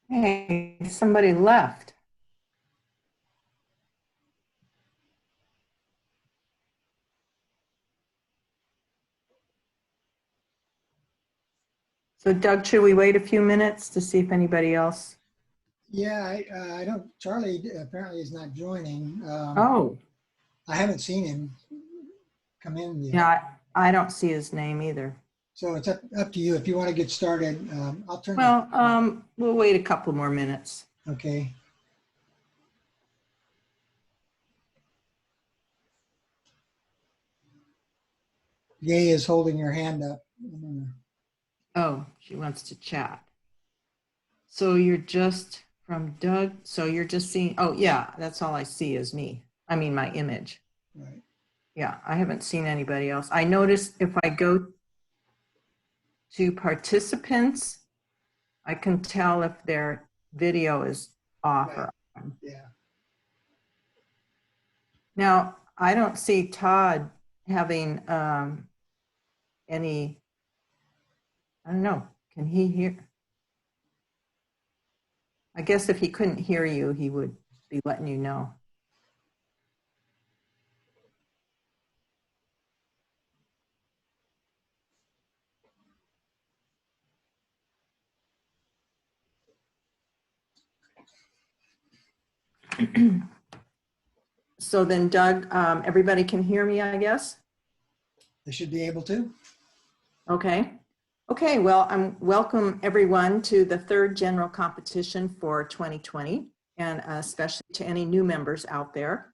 Hey, somebody left. So Doug, should we wait a few minutes to see if anybody else? Yeah, I don't, Charlie apparently is not joining. Oh, I haven't seen him come in yet. yeah, I don't see his name either. So it's up to you. If you want to get started, I'll turn Well, we'll wait a couple more minutes. okay. Gay is holding your hand up. Oh, she wants to chat. So you're just from Doug. So you're just seeing, oh yeah, that's all I see is me. I mean, my image. Right. Yeah, I haven't seen anybody else. I noticed if I go to participants, I can tell if their video is off or on. Yeah. Now, I don't see Todd having any, I don't know, can he hear? I guess if he couldn't hear you, he would be letting you know. So then Doug, everybody can hear me, I guess? They should be able to. Okay. Okay, well, welcome everyone to the third general competition for 2020, and especially to any new members out there.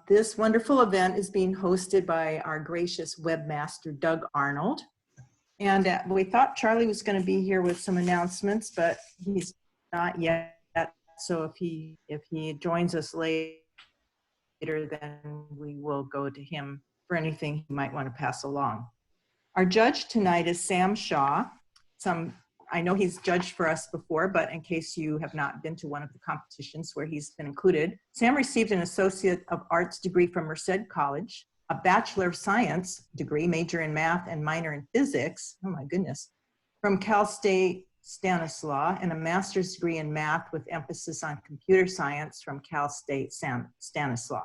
This wonderful event is being hosted by our gracious webmaster, Doug Arnold. And we thought Charlie was going to be here with some announcements, but he's not yet. So if he joins us later, then we will go to him for anything he might want to pass along. Our judge tonight is Sam Shaw. I know he's judged for us before, but in case you have not been to one of the competitions where he's been included, Sam received an Associate of Arts degree from Merced College, a Bachelor of Science degree, major in math and minor in physics, oh my goodness, from Cal State Stanislaus, and a master's degree in math with emphasis on computer science from Cal State Stanislaus.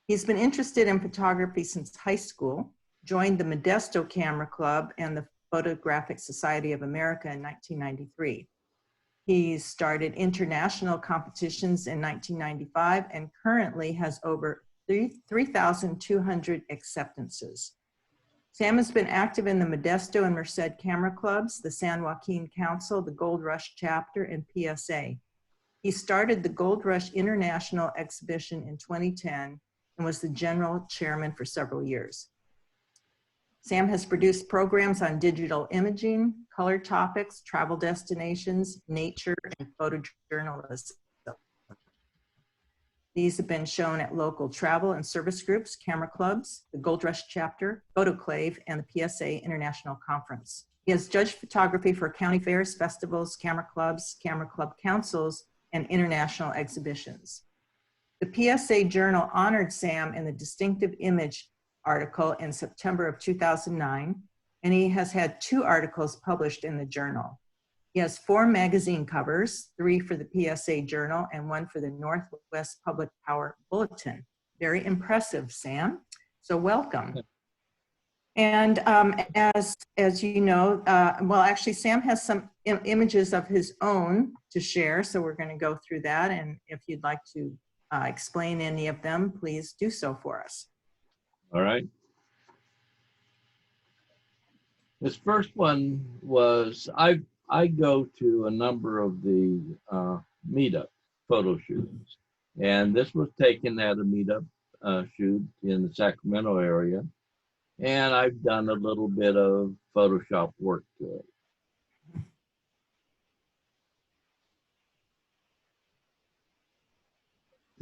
He's been interested in photography since high school, joined the Modesto Camera Club and the Photographic Society of America in 1993. He started international competitions in 1995 and currently has over 3,200 acceptances. Sam has been active in the Modesto and Merced Camera Clubs, the San Joaquin Council, the Gold Rush Chapter, and PSA. He started the Gold Rush International Exhibition in 2010 and was the general chairman for several years. Sam has produced programs on digital imaging, color topics, travel destinations, nature, and photojournalism. These have been shown at local travel and service groups, camera clubs, the Gold Rush Chapter, Photoclave, and the PSA International Conference. He has judged photography for county fairs, festivals, camera club councils, and international exhibitions. The PSA Journal honored Sam in the Distinctive Image article in September of 2009, and he has had 2 articles published in the journal. He has 4 magazine covers, 3 for the PSA Journal and 1 for the Northwest Public Power Bulletin. Very impressive, Sam. So welcome. And as you know, well, actually, Sam has some images of his own to share, so we're going to go through that. And if you'd like to explain any of them, please do so for us. All right. This first one was, I go to a number of the meetup photo shoots, and this was taken at a meetup shoot in the Sacramento area, and I've done a little bit of Photoshop work to it.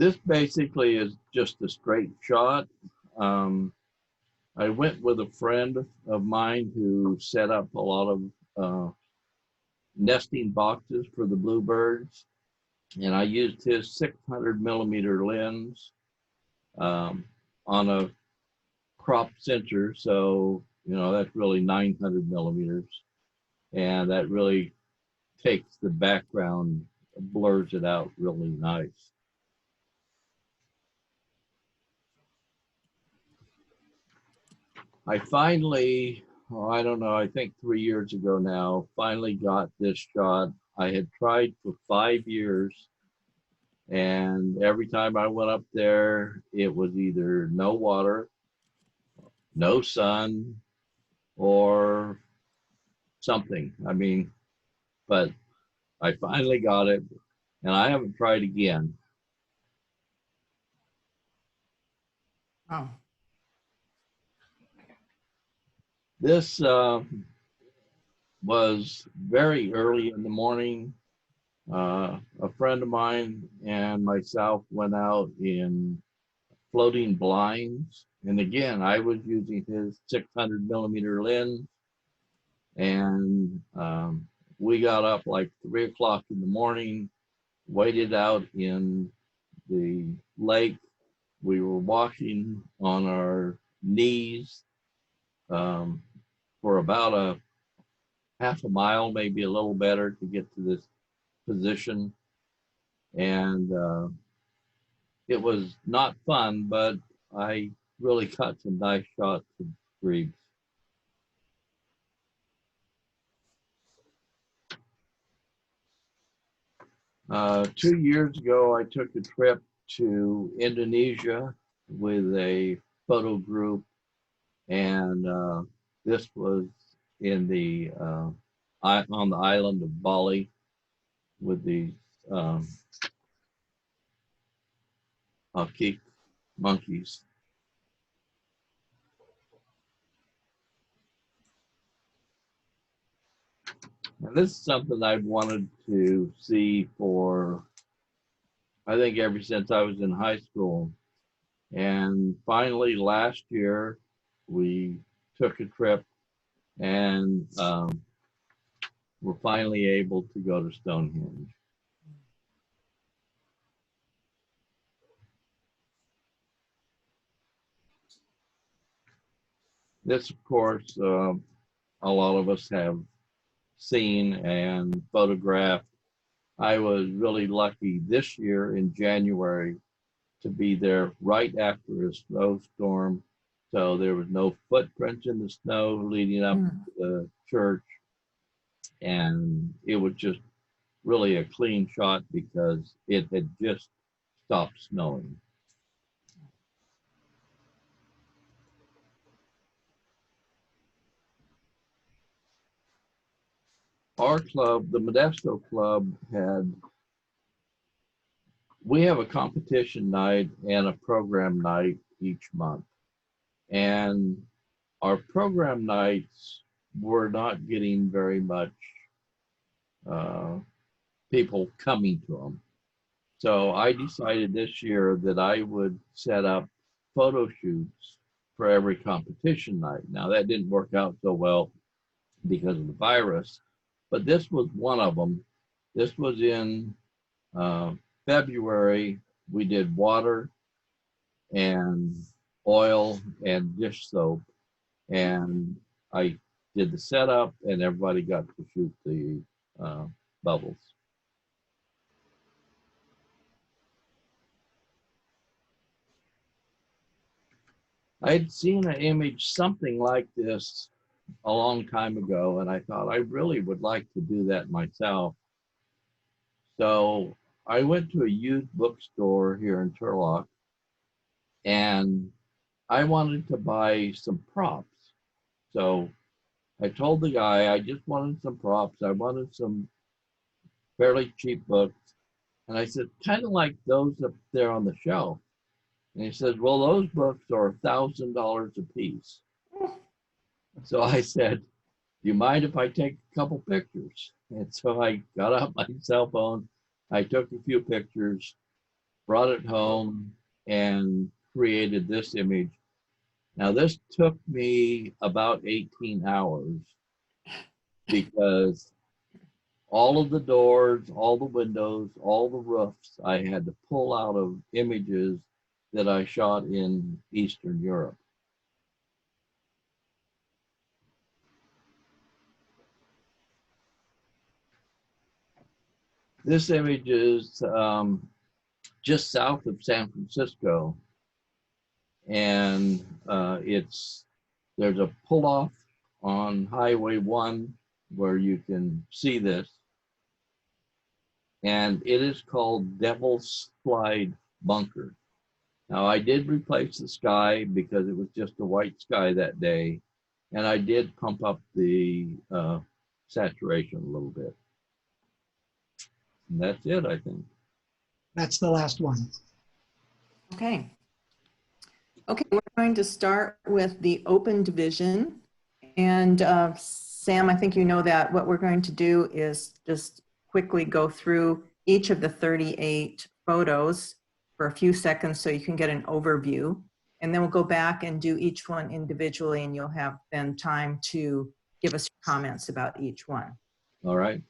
This basically is just a straight shot. I went with a friend of mine who set up a lot of nesting boxes for the bluebirds, and I used his 600 millimeter lens on a crop sensor, so that's really 900 millimeters, and that really takes the background, blurs it out really nice. I finally, I don't know, I think 3 years ago now, finally got this shot. I had tried for 5 years, and every time I went up there, it was either no water, no sun, or something. I mean, but I finally got it, and I haven't tried again. Oh, This was very early in the morning. A friend of mine and myself went out in floating blinds. And again, I was using his 600 millimeter lens. And we got up like 3 o'clock in the morning, waited out in the lake. We were walking on our knees for about a half a mile, maybe a little better, to get to this position. And it was not fun, but I really caught some nice shots of grebes. Two years ago, I took a trip to Indonesia with a photo group, and this was in the on the island of Bali with these akik monkeys. And this is something I've wanted to see for, I think, ever since I was in high school. And finally, last year, we took a trip, and we're finally able to go to Stonehenge. This, of course, a lot of us have seen and photographed. I was really lucky this year in January to be there right after a snowstorm. So there was no footprints in the snow leading up to the church. And it was just really a clean shot because it had just stopped snowing. Our club, the Modesto Club, we have a competition night and a program night each month. And our program nights were not getting very much people coming to them. So I decided this year that I would set up photo shoots for every competition night. Now that didn't work out so well because of the virus, but this was one of them. This was in February. We did water and oil and dish soap, and I did the setup, and everybody got to shoot the bubbles. I had seen an image something like this a long time ago, and I thought I really would like to do that myself. So I went to a used bookstore here in Turlock, and I wanted to buy some props. So I told the guy I just wanted some props. I wanted some fairly cheap books. And I said, kind of like those up there on the shelf. And he said, well, those books are $1,000 a piece. So I said, do you mind if I take a couple pictures? And so I got out my cell phone. I took a few pictures, brought it home, and created this image. Now, this took me about 18 hours because all of the doors, all the windows, all the roofs, I had to pull out of images that I shot in Eastern Europe. This image is just south of San Francisco, and there's a pull-off on Highway 1 where you can see this, and it is called Devil's Slide Bunker. Now, I did replace the sky because it was just a white sky that day, and I did pump up the saturation a little bit. And that's it, I think. That's the last one. Okay. Okay, we're going to start with the open division. And Sam, I think you know that what we're going to do is just quickly go through each of the 38 photos for a few seconds so you can get an overview. And then we'll go back and do each one individually, and you'll have then time to give us comments about each one. All right.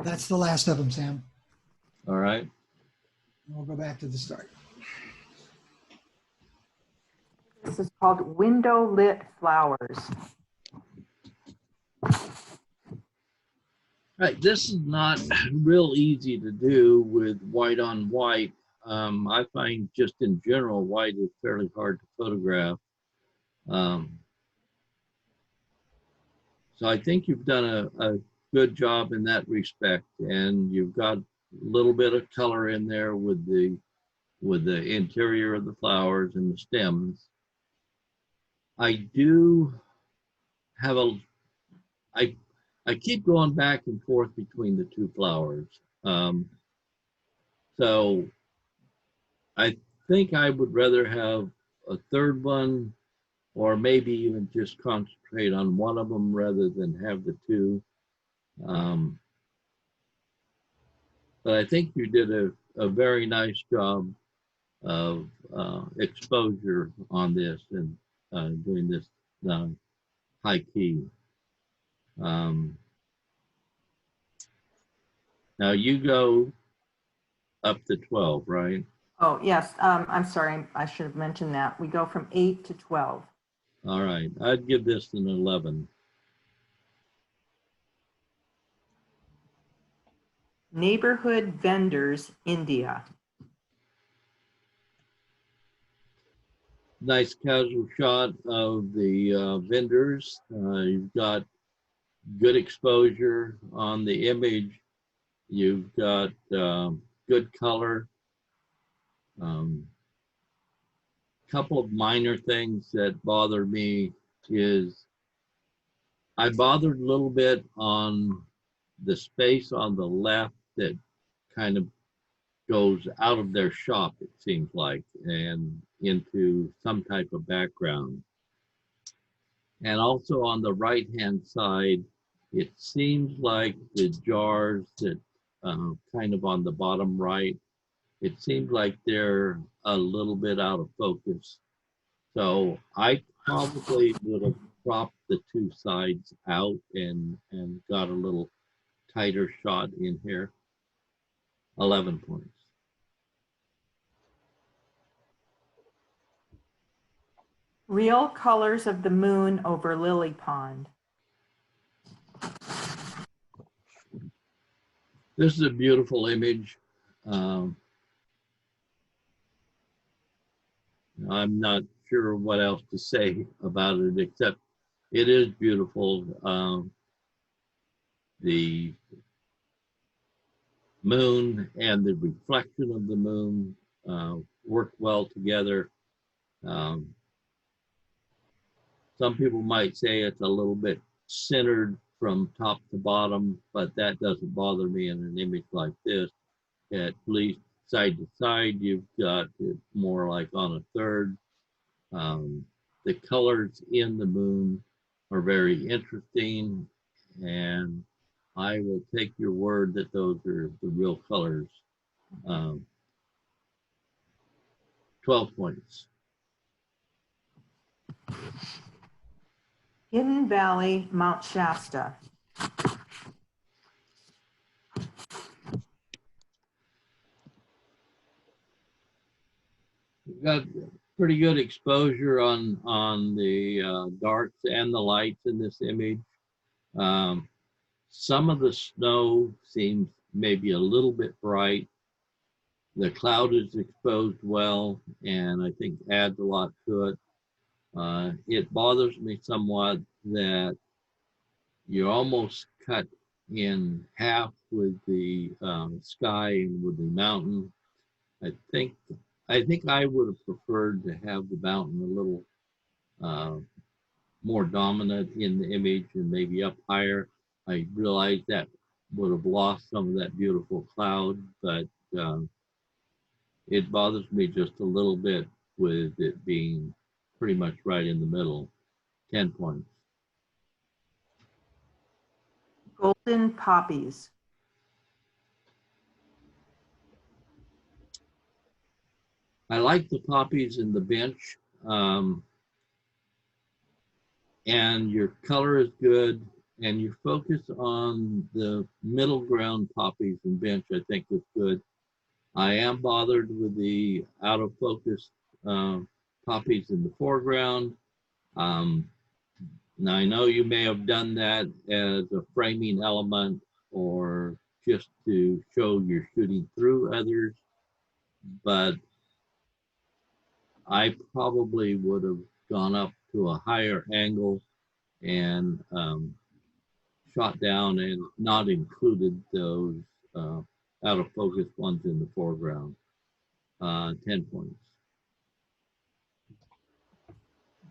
That's the last of them, Sam. All right. We'll go back to the start. This is called Window Lit Flowers. Right, this is not real easy to do with white on white. I find just in general, white is fairly hard to photograph. So I think you've done a good job in that respect, and you've got a little bit of color in there with the interior of the flowers and the stems. I do have I keep going back and forth between the two flowers. So I think I would rather have a third one, or maybe even just concentrate on one of them rather than have the two. But I think you did a very nice job of exposure on this and doing this high key. Now you go up to 12, right? Oh, yes, I'm sorry, I should have mentioned that. We go from 8 to 12. All right, I'd give this an 11. Neighborhood Vendors, India. Nice casual shot of the vendors. You've got good exposure on the image. You've got good color. Couple of minor things that bother me is I bothered a little bit on the space on the left that kind of goes out of their shop, it seems like, and into some type of background. And also on the right-hand side, it seems like the jars that kind of on the bottom right, it seems like they're a little bit out of focus. So I probably would have cropped the two sides out and got a little tighter shot in here. 11 points. Real colors of the moon over Lily Pond. This is a beautiful image. I'm not sure what else to say about it except it is beautiful. The moon and the reflection of the moon work well together. Some people might say it's a little bit centered from top to bottom, but that doesn't bother me in an image like this. At least side to side, you've got it more like on a third. The colors in the moon are very interesting, and I will take your word that those are the real colors. 12 points. Hidden Valley, Mount Shasta. We've got pretty good exposure on the darks and the lights in this image. Some of the snow seems maybe a little bit bright. The cloud is exposed well, and I think adds a lot to it. It bothers me somewhat that you almost cut in half with the sky and with the mountain. I think I would have preferred to have the mountain a little more dominant in the image and maybe up higher. I realized that would have lost some of that beautiful cloud, but it bothers me just a little bit with it being pretty much right in the middle. 10 points. Golden Poppies. I like the poppies in the bench, and your color is good, and your focus on the middle ground poppies and bench I think is good. I am bothered with the out of focus poppies in the foreground. Now I know you may have done that as a framing element or just to show you're shooting through others, but I probably would have gone up to a higher angle and shot down and not included those out of focus ones in the foreground. 10 points.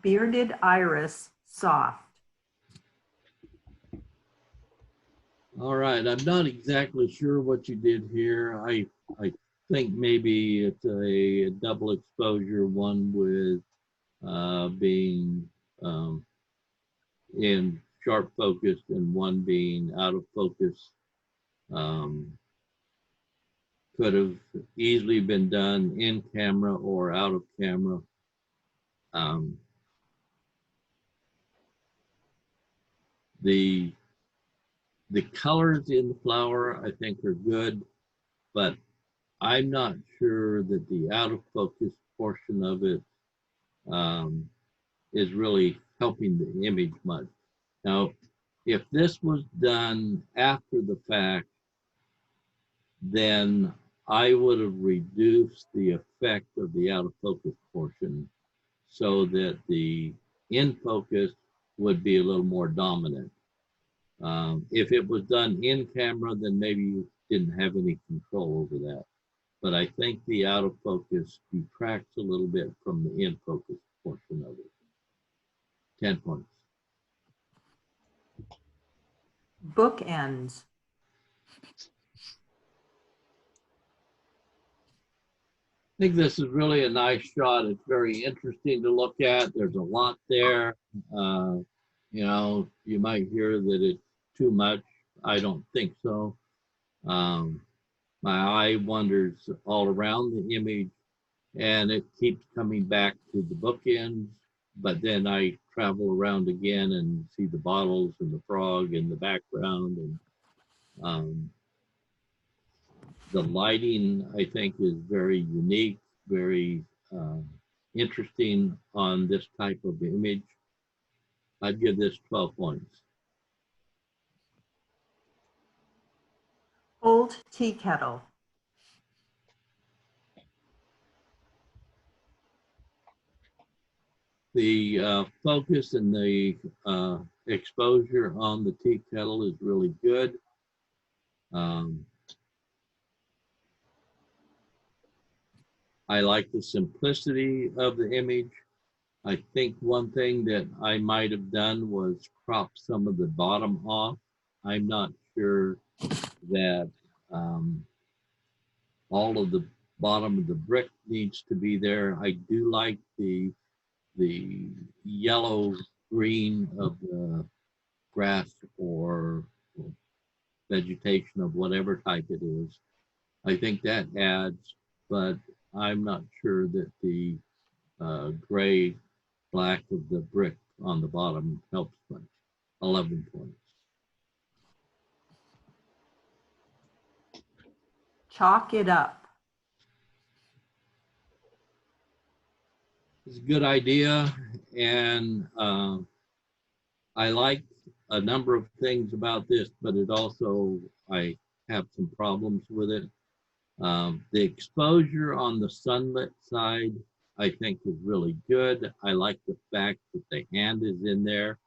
Bearded Iris, Soft. All right, I'm not exactly sure what you did here. I think maybe it's a double exposure, one with being in sharp focus and one being out of focus. Could have easily been done in camera or out of camera. The colors in the flower I think are good, but I'm not sure that the out of focus portion of it is really helping the image much. Now, if this was done after the fact, then I would have reduced the effect of the out of focus portion so that the in focus would be a little more dominant. If it was done in camera, then maybe you didn't have any control over that. But I think the out of focus detracts a little bit from the in focus portion of it. 10 points. Bookends. I think this is really a nice shot. It's very interesting to look at. There's a lot there. You know, you might hear that it's too much. I don't think so. My eye wanders all around the image and it keeps coming back to the bookends, but then I travel around again and see the bottles and the frog in the background. And the lighting, I think, is very unique, very interesting on this type of image. I'd give this 12 points. Old tea kettle. The focus and the exposure on the tea kettle is really good. I like the simplicity of the image. I think one thing that I might have done was crop some of the bottom off. I'm not sure that all of the bottom of the brick needs to be there. I do like the yellow green of the grass or vegetation of whatever type it is. I think that adds, but I'm not sure that the gray black of the brick on the bottom helps much. 11 points. Chalk it up. It's a good idea, and I like a number of things about this, but it also, I have some problems with it. The exposure on the sunlit side, I think, is really good. I like the fact that the hand is in there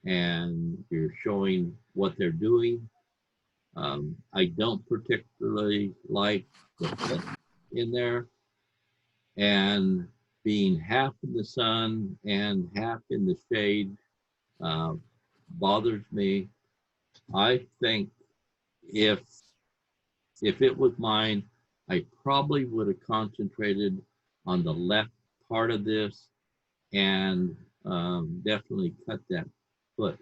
and you're showing what they're doing. I don't particularly like the foot in there, and being half in the sun and half in the shade bothers me. I think if it was mine, I probably would have concentrated on the left part of this and definitely cut that foot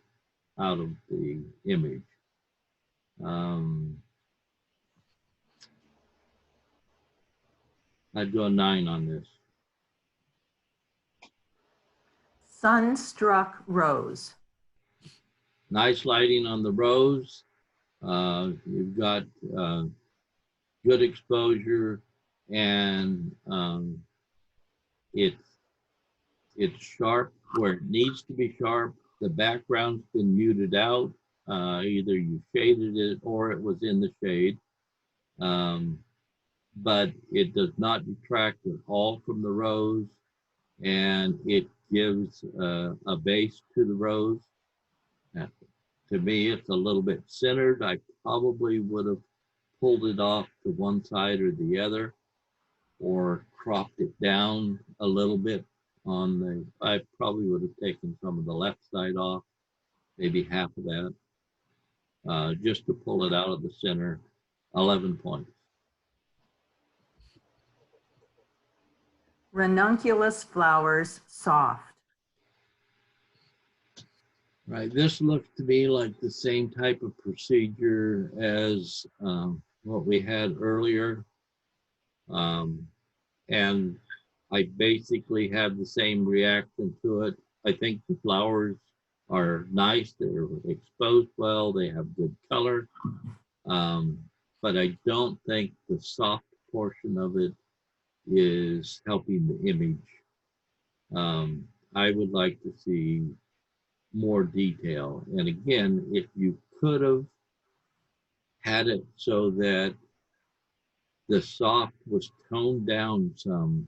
out of the image. I'd go 9 on this. Sunstruck rose. Nice lighting on the rose. You've got good exposure, and it's sharp where it needs to be sharp. The background's been muted out. Either you shaded it or it was in the shade. But it does not detract at all from the rose, and it gives a base to the rose. To me, it's a little bit centered. I probably would have pulled it off to one side or the other, or cropped it down a little bit on the, I probably would have taken some of the left side off, maybe half of that, just to pull it out of the center. 11 points. Ranunculus flowers, soft. Right, this looks to me like the same type of procedure as what we had earlier. And I basically have the same reaction to it. I think the flowers are nice, they're exposed well, they have good color. But I don't think the soft portion of it is helping the image. I would like to see more detail. And again, if you could have had it so that the soft was toned down some,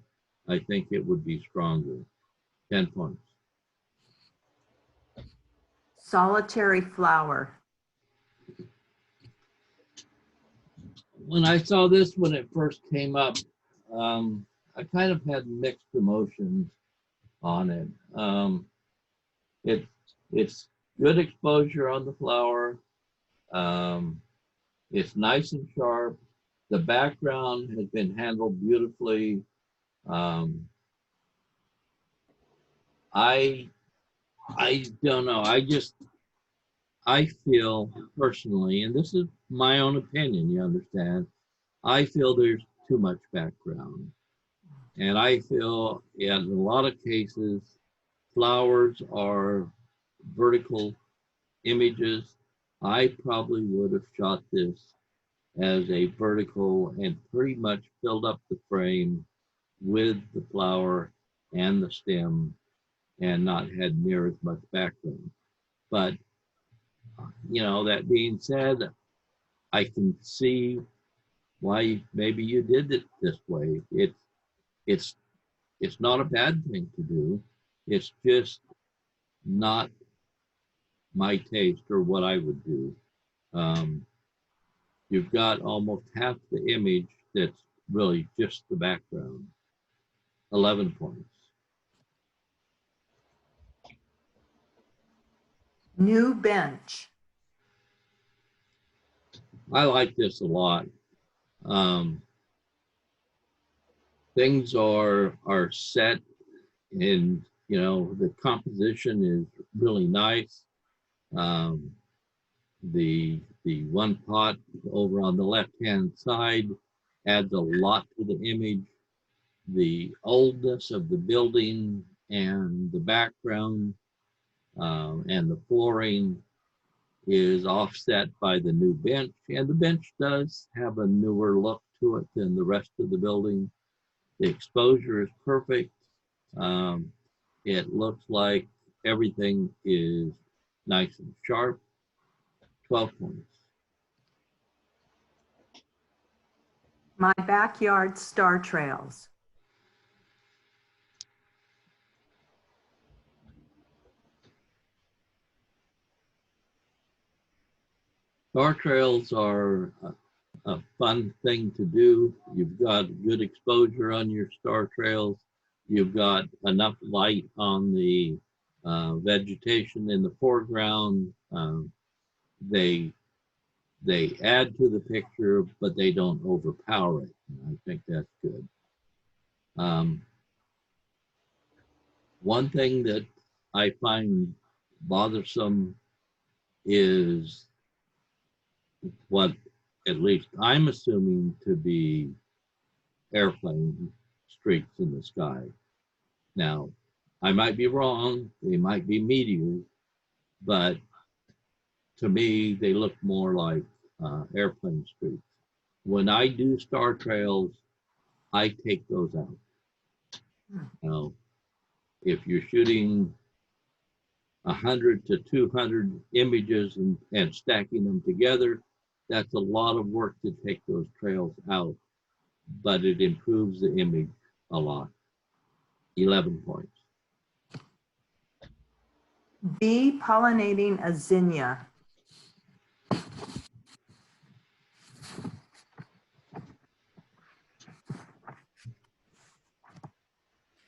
I think it would be stronger. 10 points. Solitary flower. When I saw this when it first came up, I kind of had mixed emotions on it. It's good exposure on the flower. It's nice and sharp. The background has been handled beautifully. I don't know. I feel personally, and this is my own opinion, you understand, I feel there's too much background. And I feel in a lot of cases, flowers are vertical images. I probably would have shot this as a vertical and pretty much filled up the frame with the flower and the stem and not had near as much background. But, you know, that being said, I can see why maybe you did it this way. It's not a bad thing to do. It's just not my taste or what I would do. You've got almost half the image that's really just the background. 11 points. New bench. I like this a lot. Things are set, and you know the composition is really nice. The one pot over on the left-hand side adds a lot to the image. The oldness of the building and the background and the flooring is offset by the new bench, and the bench does have a newer look to it than the rest of the building. The exposure is perfect. It looks like everything is nice and sharp. 12 points. My backyard star trails. Star trails are a fun thing to do. You've got good exposure on your star trails. You've got enough light on the vegetation in the foreground. They add to the picture, but they don't overpower it. I think that's good. One thing that I find bothersome is what at least I'm assuming to be airplane streaks in the sky. Now, I might be wrong, they might be meteors, but to me, they look more like airplane streaks. When I do star trails, I take those out. Now, if you're shooting 100 to 200 images and stacking them together, that's a lot of work to take those trails out, but it improves the image a lot. 11 points. Bee pollinating a zinnia.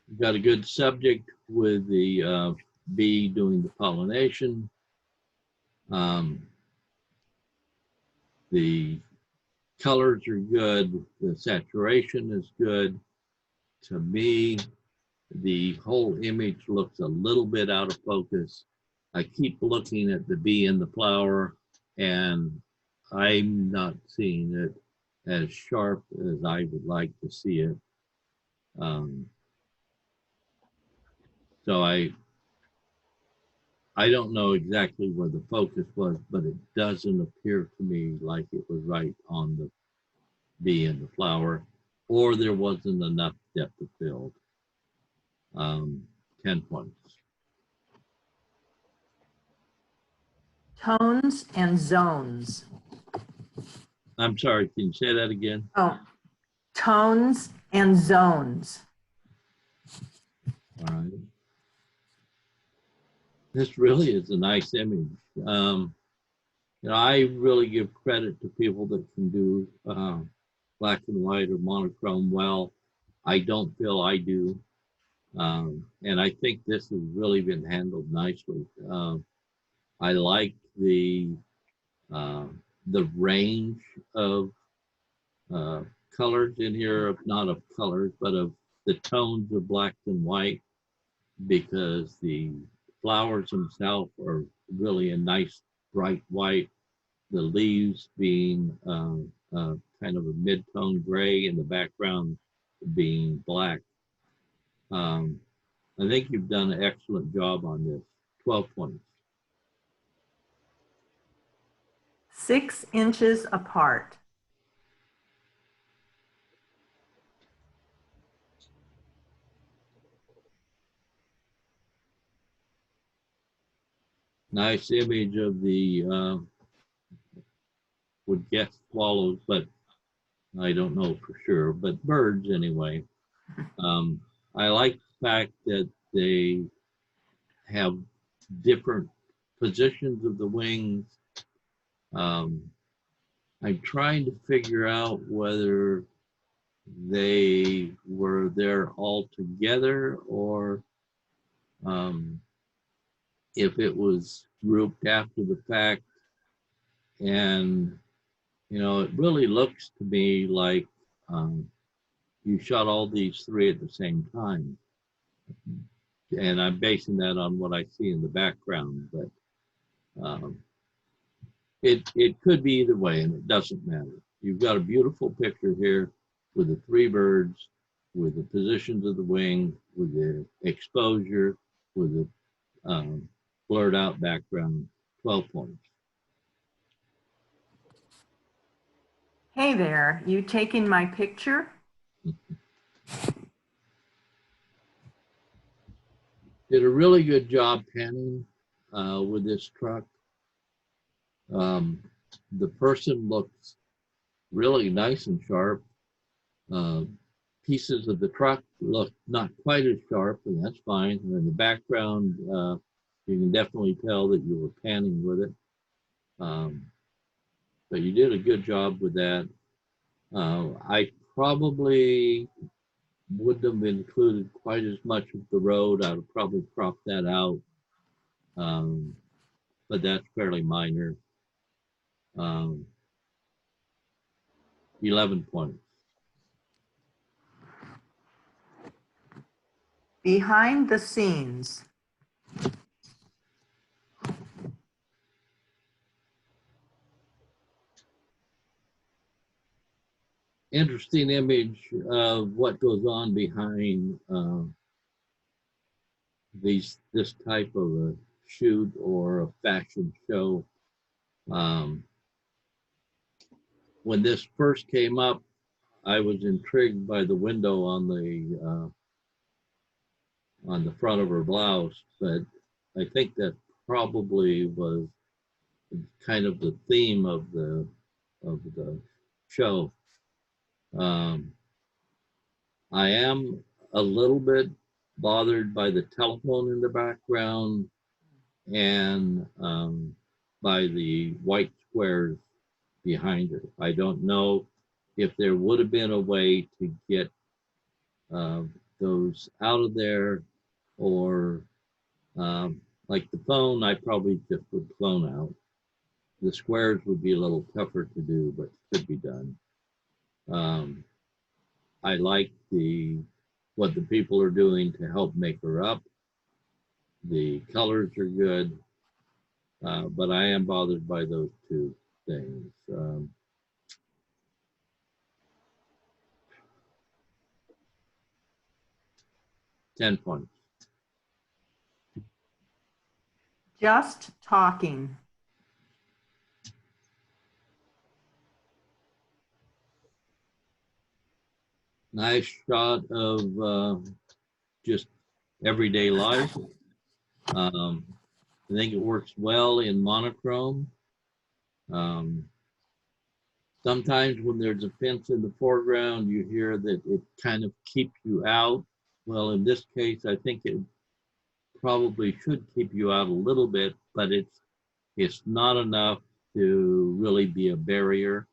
You've got a good subject with the bee doing the pollination. The colors are good. The saturation is good. To me, the whole image looks a little bit out of focus. I keep looking at the bee and the flower, and I'm not seeing it as sharp as I would like to see it. So I don't know exactly where the focus was, but it doesn't appear to me like it was right on the bee and the flower, or there wasn't enough depth of field. 10 points. Tones and zones. I'm sorry, can you say that again? Oh, tones, and zones. All right. This really is a nice image. I really give credit to people that can do black and white or monochrome well. I don't feel I do. And I think this has really been handled nicely. I like the range of colors in here, not of colors, but of the tones of black and white, because the flowers themselves are really a nice bright white. The leaves being kind of a mid-tone gray, and the background being black. I think you've done an excellent job on this. 12 points. 6 inches apart. Nice image of the, would guess swallows, but I don't know for sure, but birds anyway. I like the fact that they have different positions of the wings. I'm trying to figure out whether they were there all together or if it was grouped after the fact. And, it really looks to me like you shot all these 3 at the same time. And I'm basing that on what I see in the background, but it could be either way, and it doesn't matter. You've got a beautiful picture here with the 3 birds, with the positions of the wing, with the exposure, with the blurred out background. 12 points. Hey there, you taking my picture? Did a really good job panning with this truck. The person looks really nice and sharp. Pieces of the truck look not quite as sharp, and that's fine. And in the background, you can definitely tell that you were panning with it. But you did a good job with that. I probably wouldn't have included quite as much of the road. I would probably crop that out. But that's fairly minor. 11 points. Behind the scenes. Interesting image of what goes on behind this type of a shoot or a fashion show. When this first came up, I was intrigued by the window on the front of her blouse, but I think that probably was kind of the theme of the show. I am a little bit bothered by the telephone in the background and by the white squares behind her. I don't know if there would have been a way to get those out of there, or like the phone, I probably just would phone out. The squares would be a little tougher to do, but could be done. I like what the people are doing to help make her up. The colors are good, but I am bothered by those 2 things. 10 points. Just talking. Nice shot of just everyday life. I think it works well in monochrome. Sometimes when there's a fence in the foreground, you hear that it kind of keeps you out. Well, in this case, I think it probably should keep you out a little bit, but it's not enough to really be a barrier.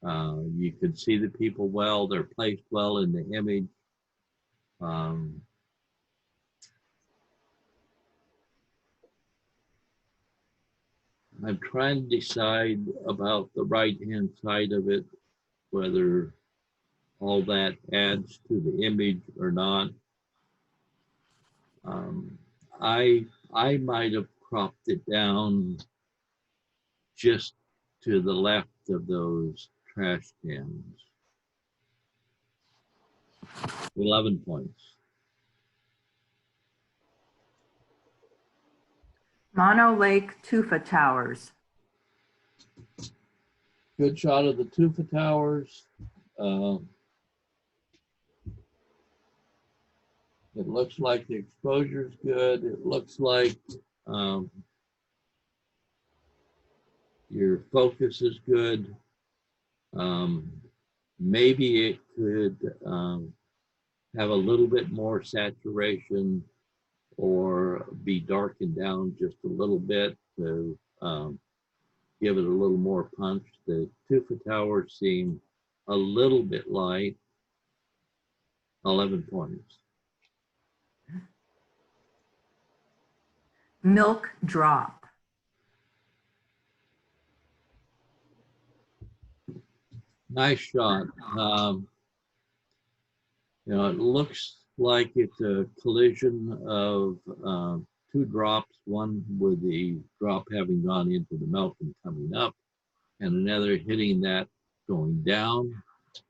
You can see the people well, they're placed well in the image. Um, I'm trying to decide about the right-hand side of it, whether all that adds to the image or not. Um, I might have cropped it down just to the left of those trash cans. 11 points. Mono Lake Tufa Towers. Good shot of the Tufa Towers. It looks like the exposure's good. It looks like your focus is good. Maybe it could have a little bit more saturation or be darkened down just a little bit to give it a little more punch. The Tufa Towers seem a little bit light. 11 points. Milk Drop. Nice shot. You know, it looks like it's a collision of two drops, one with the drop having gone into the milk and coming up, and another hitting that going down.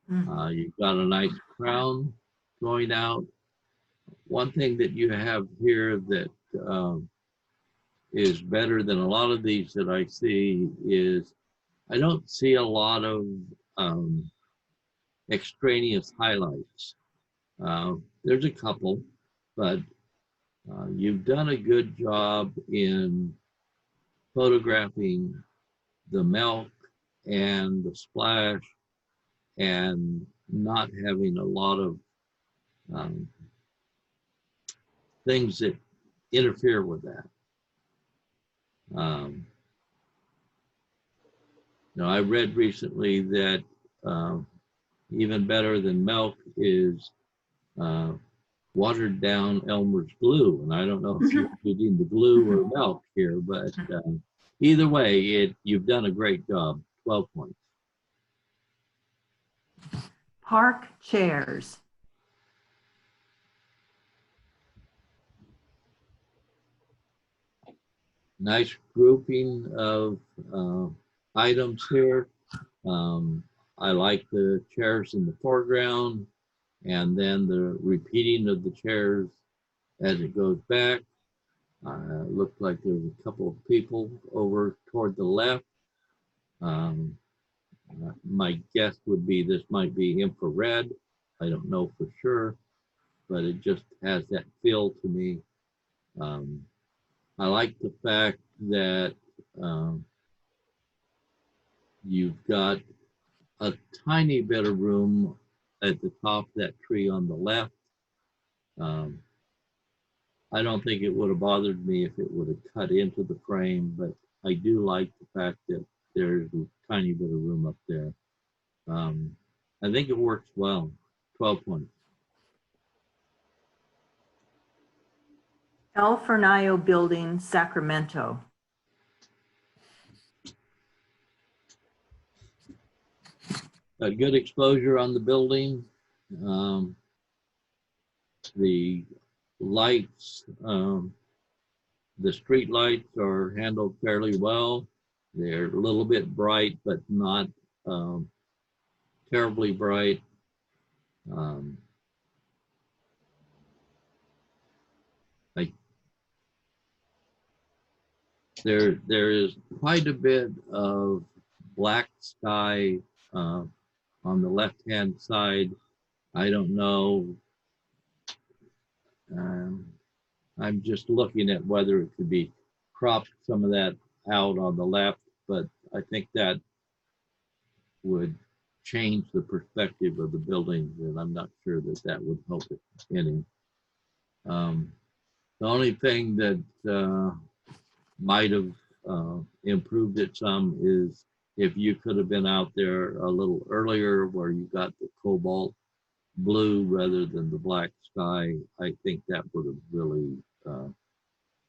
You've got a nice crown going out. One thing that you have here that is better than a lot of these that I see is I don't see a lot of extraneous highlights. There's a couple, but you've done a good job in photographing the milk and the splash and not having a lot of things that interfere with that. You know, I read recently that even better than milk is watered down Elmer's glue. And I don't know if you're using the glue or milk here, but either way, you've done a great job. 12 points. Park Chairs. Nice grouping of items here. I like the chairs in the foreground and then the repeating of the chairs as it goes back. Looked like there was a couple of people over toward the left. My guess would be this might be infrared. I don't know for sure, but it just has that feel to me. I like the fact that you've got a tiny bit of room at the top of that tree on the left. I don't think it would have bothered me if it would have cut into the frame, but I do like the fact that there's a tiny bit of room up there. I think it works well. 12 points. El Fornillo Building, Sacramento. A good exposure on the building. The lights, the street lights are handled fairly well. They're a little bit bright, but not terribly bright. There is quite a bit of black sky on the left-hand side. I don't know. I'm just looking at whether it could be cropped some of that out on the left, but I think that would change the perspective of the building, and I'm not sure that that would help it any. The only thing that might have improved it some is if you could have been out there a little earlier where you got the cobalt blue rather than the black sky. I think that would have really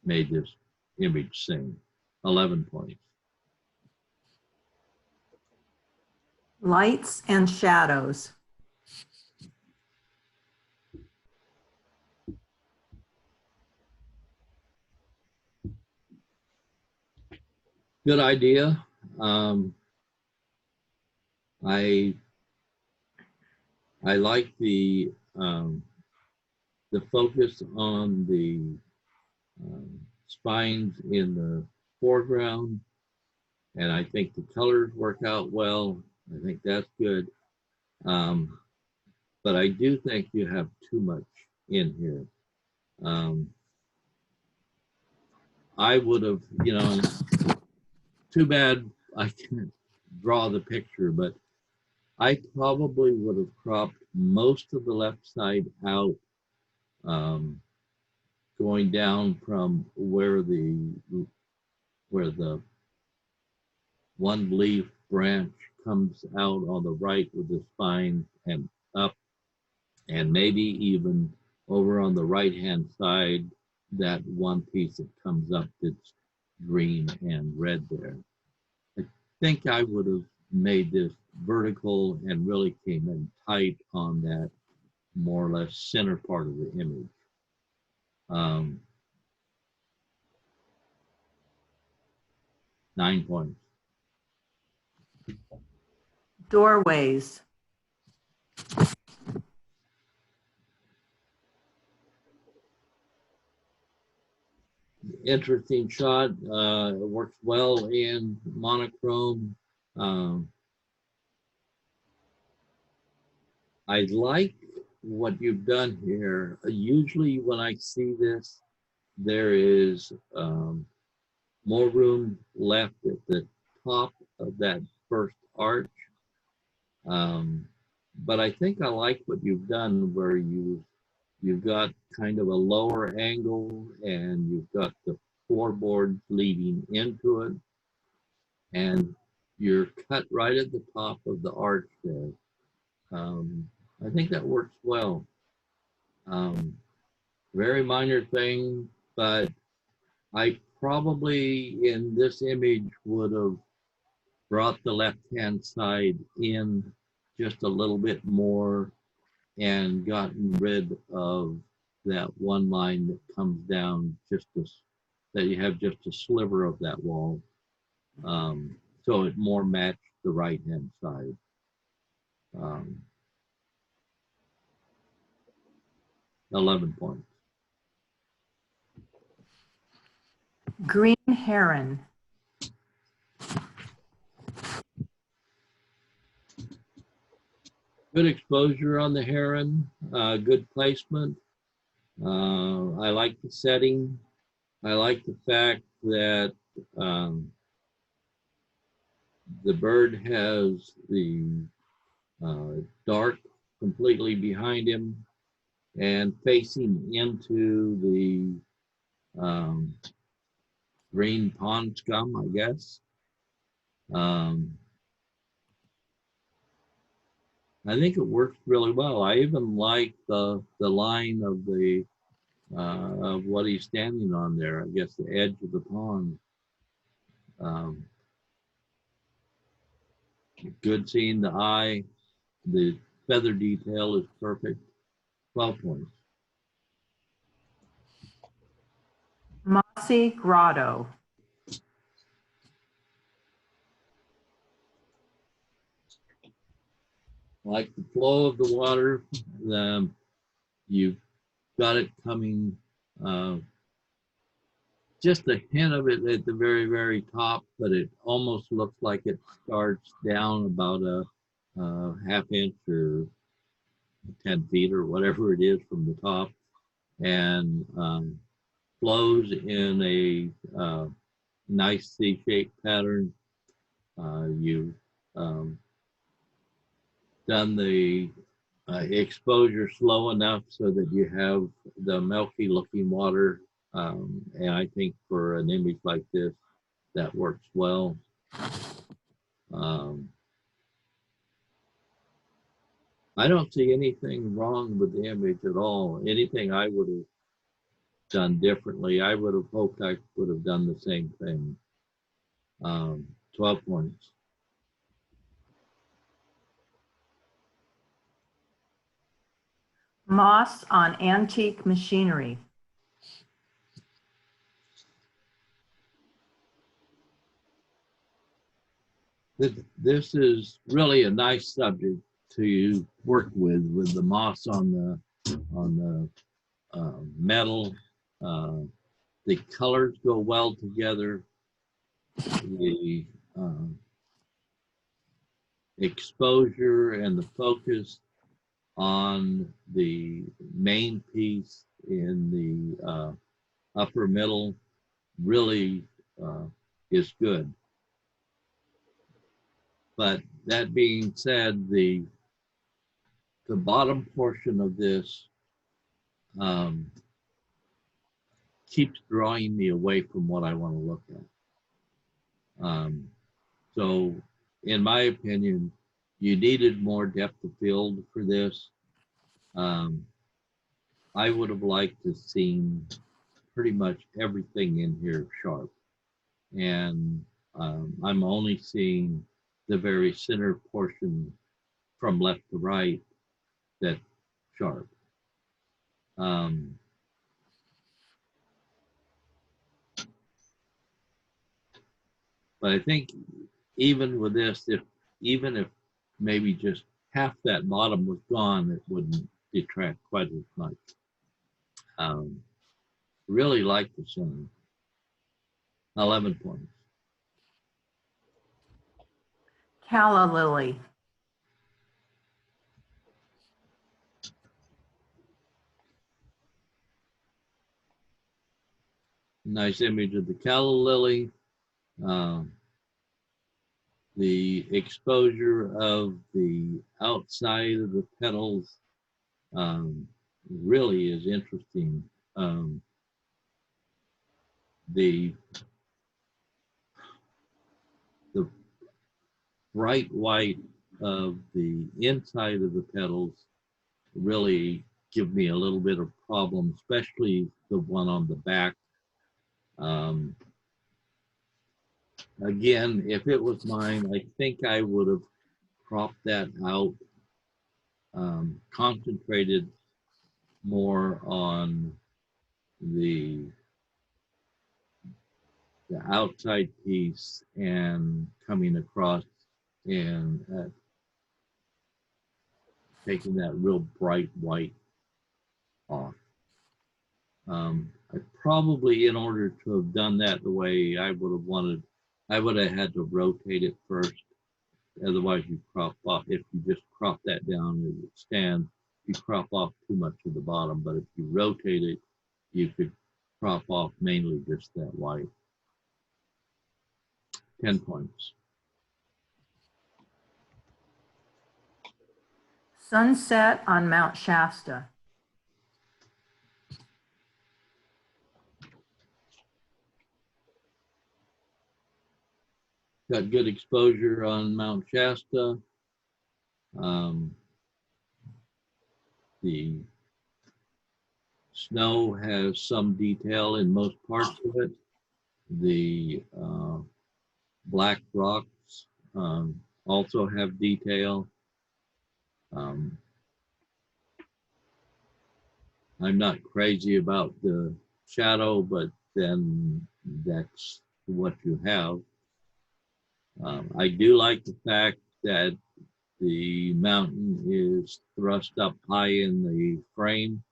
made this image sing. 11 points. Lights and shadows. Good idea. I like the focus on the spines in the foreground, and I think the colors work out well. I think that's good. But I do think you have too much in here. I would have, too bad I can't draw the picture, but I probably would have cropped most of the left side out, going down from where the one leaf branch comes out on the right with the spine and up, and maybe even over on the right hand side, that one piece that comes up that's green and red there. I think I would have made this vertical and really came in tight on that more or less center part of the image. 9 points. Doorways. Interesting shot. It works well in monochrome. I like what you've done here. Usually when I see this, there is more room left at the top of that first arch. But I think I like what you've done where you've got kind of a lower angle and you've got the floorboards leading into it. And you're cut right at the top of the arch there. I think that works well. Very minor thing, but I probably in this image would have brought the left-hand side in just a little bit more and gotten rid of that one line that comes down just that you have just a sliver of that wall. So it more matched the right-hand side. 11 points. Green heron. Good exposure on the heron, good placement. I like the setting. I like the fact that the bird has the dark completely behind him and facing into the green pond scum, I guess. I think it works really well. I even like the line of the of what he's standing on there. I guess the edge of the pond. Good seeing the eye. The feather detail is perfect. 12 points. Mossy grotto. Like the flow of the water, you've got it coming, just a hint of it at the very, very top, but it almost looks like it starts down about a half inch or 10 feet or whatever it is from the top, and flows in a nice C-shaped pattern. You done the exposure slow enough so that you have the milky looking water. And I think for an image like this, that works well. I don't see anything wrong with the image at all. Anything I would have done differently, I would have hoped I would have done the same thing. 12 points. Moss on antique machinery. This is really a nice subject to work with the moss on the metal. The colors go well together. The exposure and the focus on the main piece in the upper middle really is good. But that being said, the bottom portion of this keeps drawing me away from what I want to look at. So in my opinion, you needed more depth of field for this. I would have liked to seen pretty much everything in here sharp. And I'm only seeing the very center portion from left to right that's sharp. But I think even with this, even if maybe just half that bottom was gone, it wouldn't detract quite as much. Really like the center. 11 points. Calla lily. Nice image of the calla lily. The exposure of the outside of the petals really is interesting. The bright white of the inside of the petals really give me a little bit of problem, especially the one on the back. Again, if it was mine, I think I would have cropped that out, concentrated more on the outside piece and coming across and taking that real bright white off. I probably, in order to have done that the way I would have wanted, I would have had to rotate it first. Otherwise, you crop off. If you just crop that down as it stands, you crop off too much of the bottom. But if you rotate it, you could crop off mainly just that white. 10 points. Sunset on Mount Shasta. Got good exposure on Mount Shasta. The snow has some detail in most parts of it. The black rocks also have detail. I'm not crazy about the shadow, but then that's what you have. I do like the fact that the mountain is thrust up high in the frame.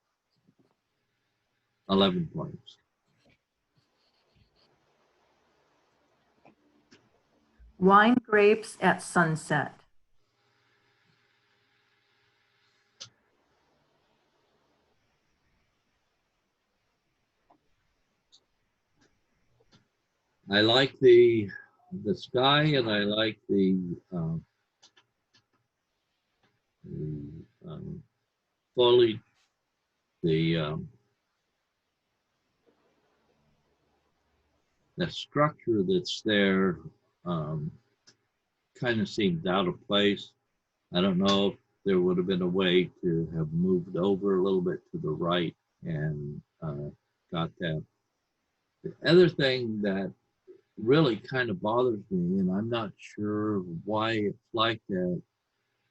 11 points. Wine grapes at sunset. I like the sky, and I like the foliage, the structure that's there kind of seemed out of place. I don't know if there would have been a way to have moved over a little bit to the right and got that. The other thing that really kind of bothers me, and I'm not sure why it's like that,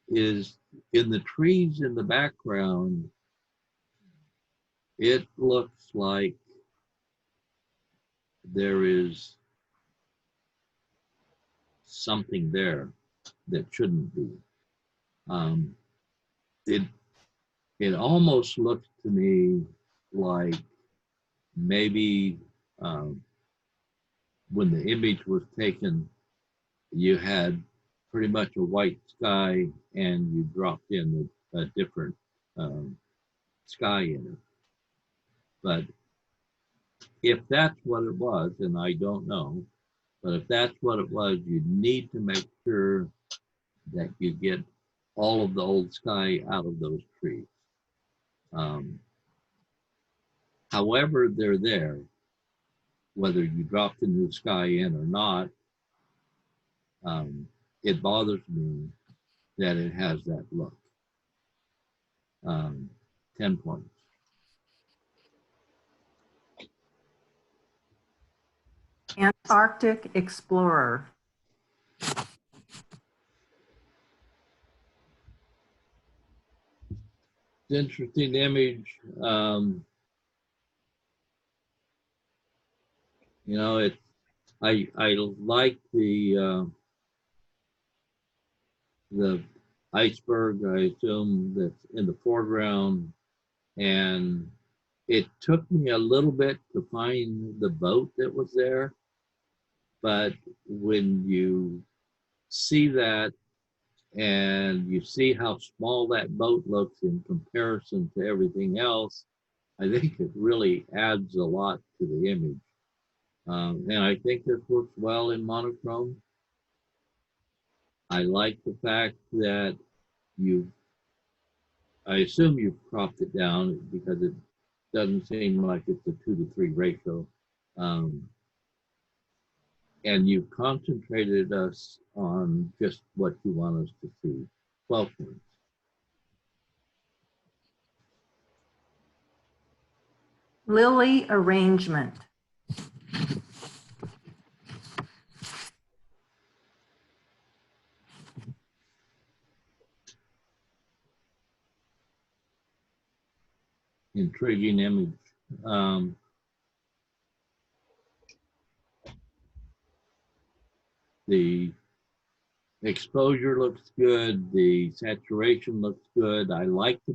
is in the trees in the background, it looks like there is something there that shouldn't be. It almost looks to me like maybe when the image was taken, you had pretty much a white sky and you dropped in a different sky in it. But if that's what it was, and I don't know, but if that's what it was, you need to make sure that you get all of the old sky out of those trees. However, they're there, whether you drop the new sky in or not, it bothers me that it has that look. 10 points. Antarctic Explorer. Interesting image. You know, I like the iceberg, I assume, that's in the foreground, and it took me a little bit to find the boat that was there, but when you see that and you see how small that boat looks in comparison to everything else, I think it really adds a lot to the image. And I think this works well in monochrome. I like the fact that I assume you've cropped it down because it doesn't seem like it's a 2:3 ratio. And you've concentrated us on just what you want us to see. 12 points. Lily arrangement. Intriguing image. The exposure looks good. The saturation looks good. I like the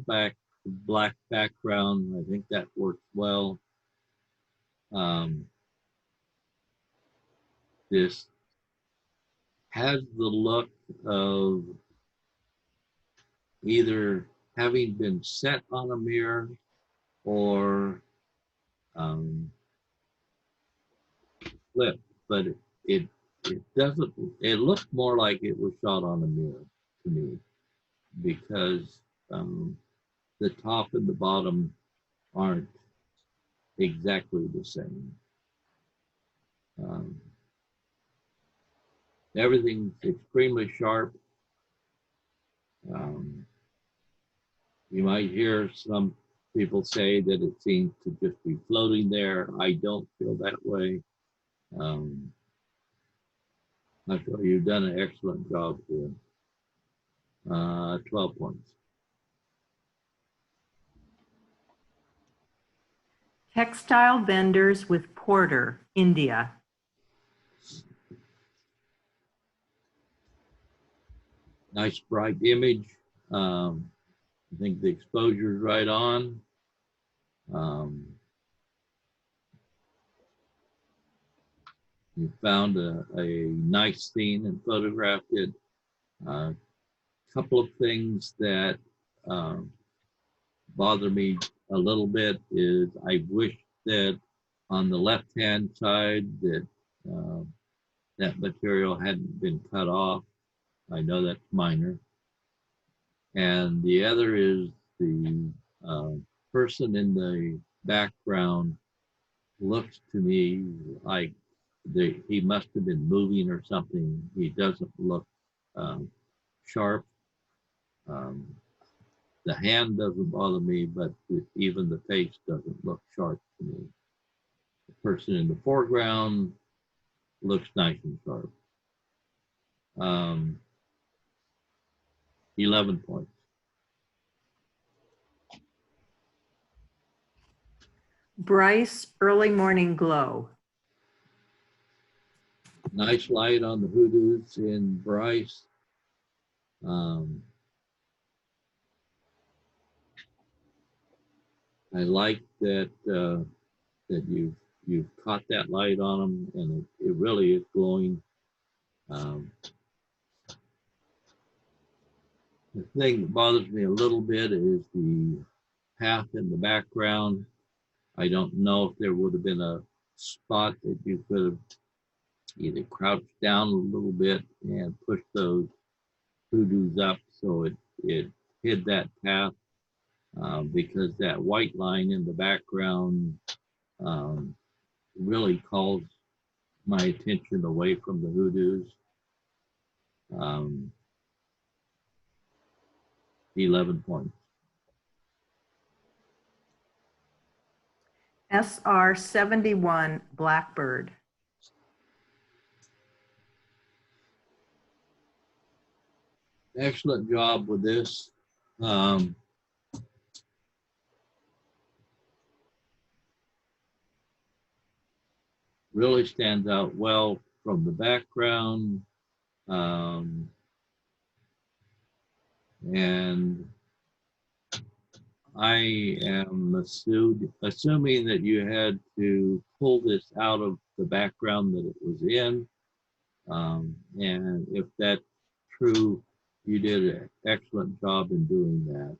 black background. I think that works well. This has the look of either having been set on a mirror or flipped, but it doesn't, it looked more like it was shot on a mirror to me, because the top and the bottom aren't exactly the same. Everything's extremely sharp. You might hear some people say that it seems to just be floating there. I don't feel that way. I feel you've done an excellent job here. 12 points. Textile vendors with Porter, India. Nice bright image. I think the exposure is right on. You found a nice scene and photographed it. A couple of things that bother me a little bit is I wish that on the left-hand side that that material hadn't been cut off. I know that's minor. And the other is the uh, person in the background looks to me like he must have been moving or something. He doesn't look sharp. Um, the hand doesn't bother me, but even the face doesn't look sharp to me. The person in the foreground looks nice and sharp. 11 points. Bryce, early morning glow. Nice light on the hoodoos in Bryce. I like that that you've caught that light on them, and it really is glowing. Um, the thing that bothers me a little bit is the path in the background. I don't know if there would have been a spot that you could have either crouched down a little bit and pushed those hoodoos up so it hid that path, because that white line in the background really calls my attention away from the hoodoos. 11 points. SR 71 Blackbird. Excellent job with this. Really stands out well from the background. And I am assuming that you had to pull this out of the background that it was in. And if that's true, you did an excellent job in doing that.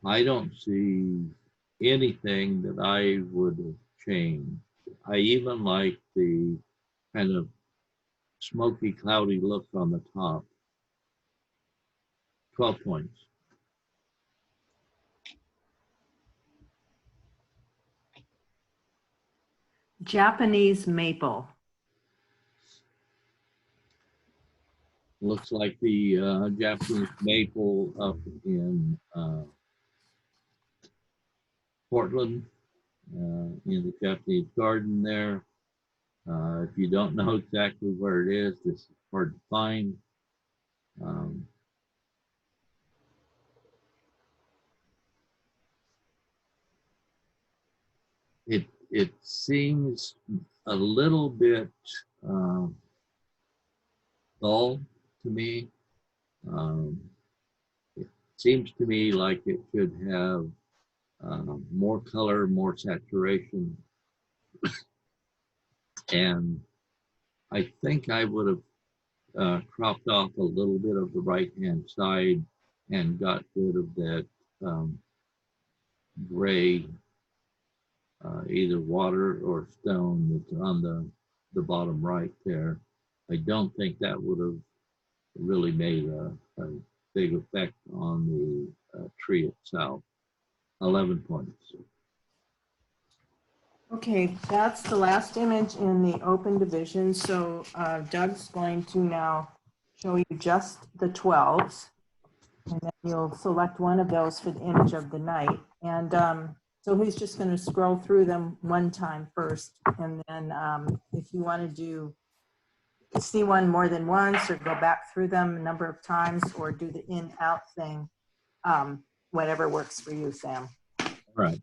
I don't see anything that I would have changed. I even like the kind of smoky, cloudy look on the top. 12 points. Japanese maple. Looks like the Japanese maple up in Portland, in the Japanese garden there. If you don't know exactly where it is, this is hard to find. It seems a little bit dull to me. It seems to me like it should have more color, more saturation. And I think I would have cropped off a little bit of the right-hand side and got rid of that gray, either water or stone that's on the bottom right there. I don't think that would have really made a big effect on the tree itself. 11 points. Okay, that's the last image in the open division. So Doug's going to now show you just the 12s. And then you'll select one of those for the image of the night. And so he's just going to scroll through them one time first. And then if you want to see one more than once or go back through them a number of times or do the in-out thing, whatever works for you, Sam. All right.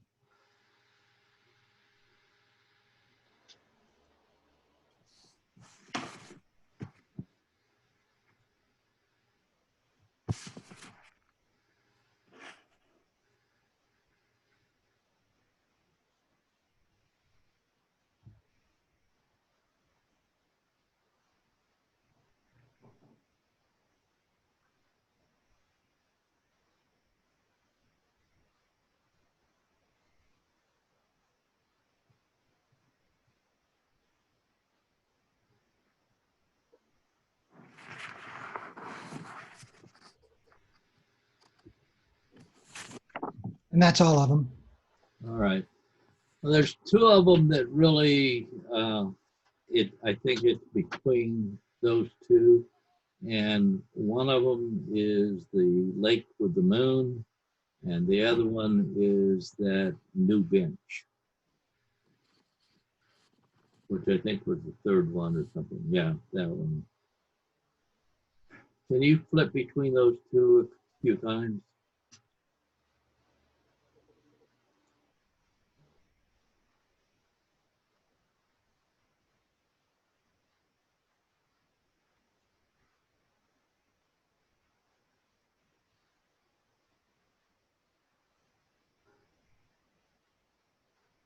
And that's all of them. All right. Well, there's two of them that really, I think it's between those two. And one of them is the Lake with the Moon, and the other one is that new bench, which I think was the third one or something. Yeah, that one. Can you flip between those two a few times?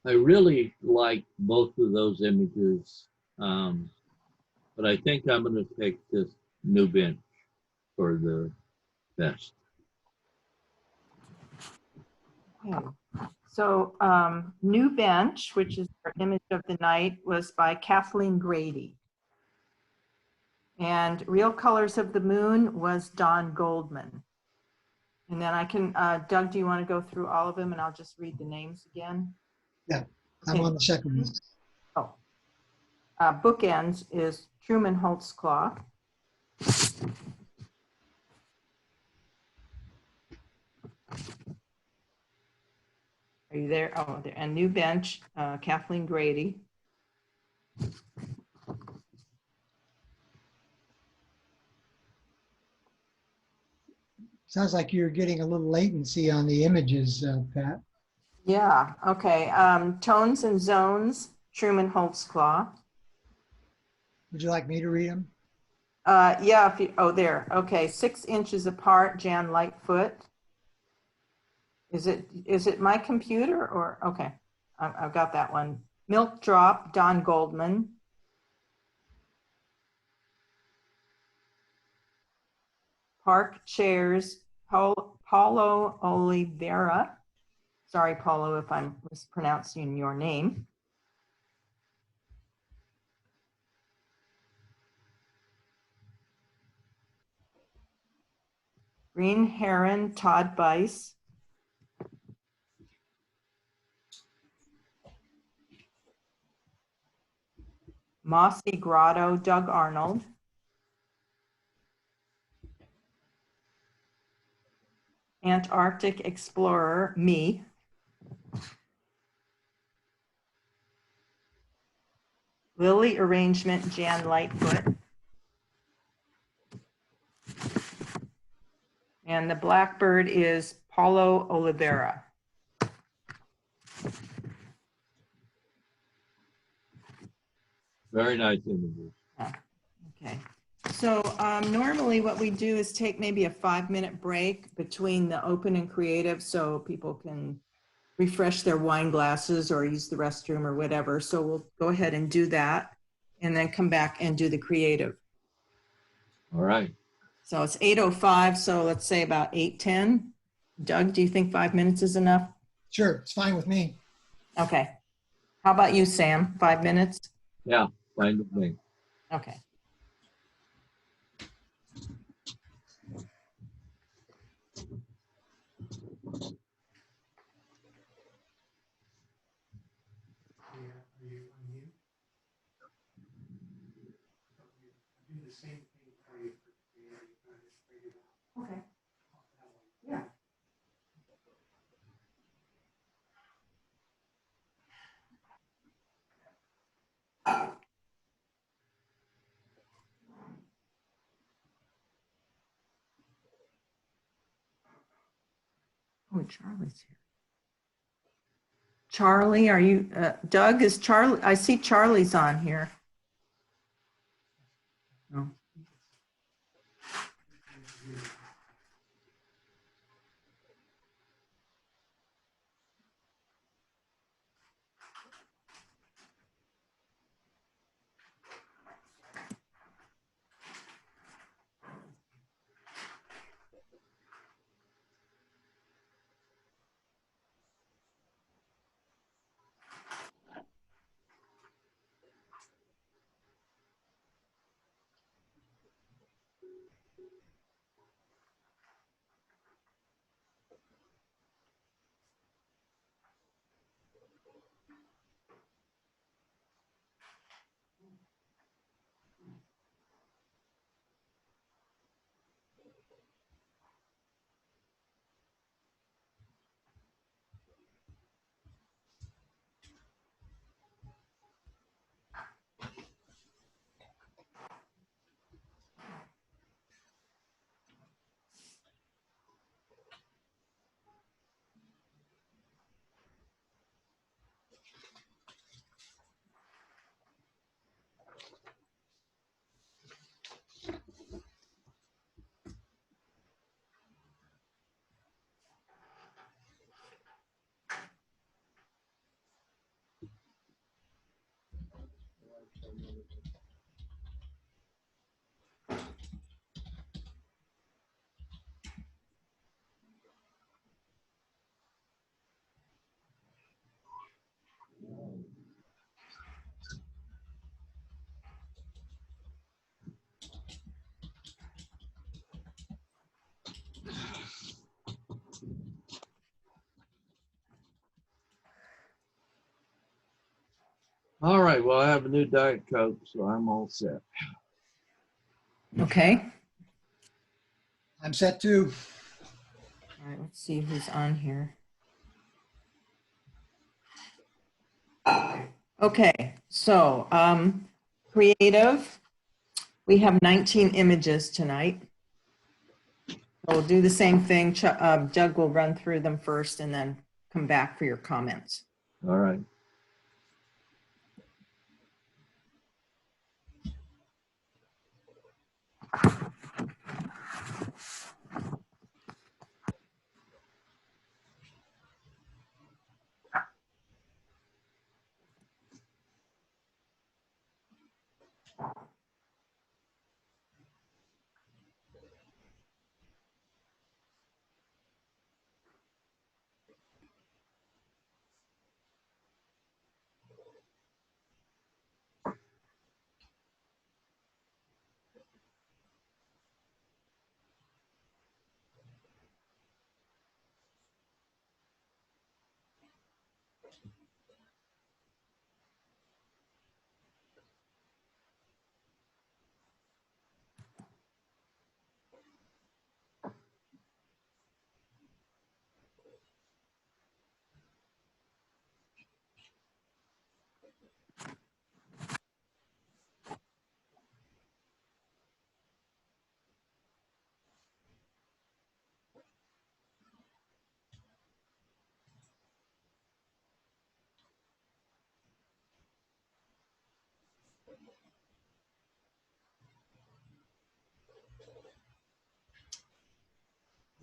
I really like both of those images, but I think I'm going to take this new bench for the best. Okay. So New Bench, which is our image of the night, was by Kathleen Grady. And Real Colors of the Moon was Don Goldman. And then I can, Doug, do you want to go through all of them and I'll just read the names again? Yeah, I'm on the second one. Oh. Bookends is Truman Holtzclaw. Are you there? Oh, there. And New Bench, Kathleen Grady. Sounds like you're getting a little latency on the images, Pat. Yeah, okay. Tones and Zones, Truman Holtzclaw. Would you like me to read them? Yeah, if you, oh, there. Okay, 6 Inches Apart, Jan Lightfoot. Is it my computer or, okay, I've got that one. Milk Drop, Don Goldman. Park Chairs, Paulo Oliveira. Sorry, Paulo, if I'm mispronouncing your name. Green Heron, Todd Bice. Mossy Grotto, Doug Arnold. Antarctic Explorer, me. Lily Arrangement, Jan Lightfoot. And the Blackbird is Paulo Oliveira. Very nice images. Okay. So normally what we do is take maybe a 5-minute break between the open and creative so people can refresh their wine glasses or use the restroom or whatever. So we'll go ahead and do that and then come back and do the creative. All right. So it's 8:05, so let's say about 8:10. Doug, do you think 5 minutes is enough? Sure, it's fine with me. Okay. How about you, Sam? 5 minutes? Yeah, fine with me. Okay. Okay. Yeah. Oh, Charlie's here. Charlie, are you, Doug, is Charlie, I see Charlie's on here. No. All right, well, I have a new Diet Coke, so I'm all set. Okay. I'm set too. All right, let's see who's on here. Okay, so creative, we have 19 images tonight. We'll do the same thing. Jug will run through them first and then come back for your comments. All right.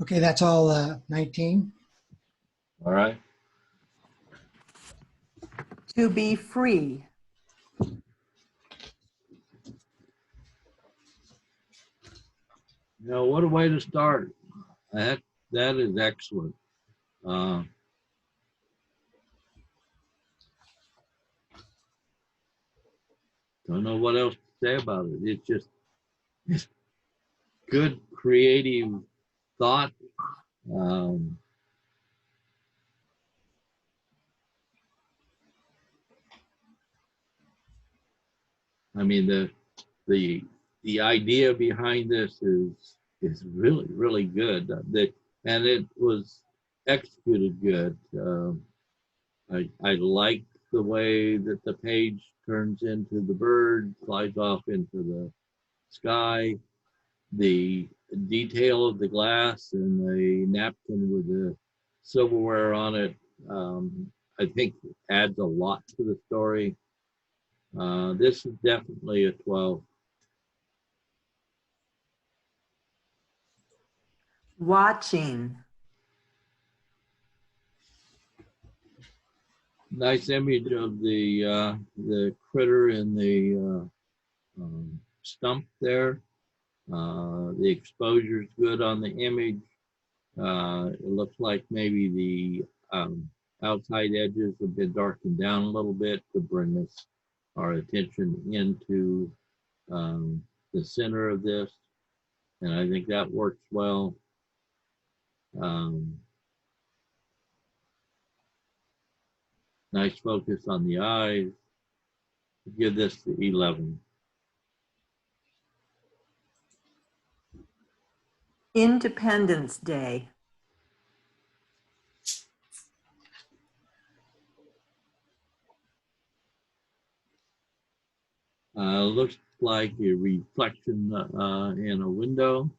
Okay, that's all 19. All right. To be free. Now, what a way to start. That is excellent. Uh, don't know what else to say about it. It's just good creative thought. Um, I mean, the idea behind this is really, really good. And it was executed good. I like the way that the page turns into the bird, flies off into the sky. The detail of the glass and the napkin with the silverware on it, I think adds a lot to the story. This is definitely a 12. Watching. Nice image of the critter in the stump there. The exposure is good on the image. It looks like maybe the outside edges have been darkened down a little bit to bring us our attention into the center of this. And I think that works well. Nice focus on the eyes. Give this the 11. Independence Day. Looks like a reflection in a window.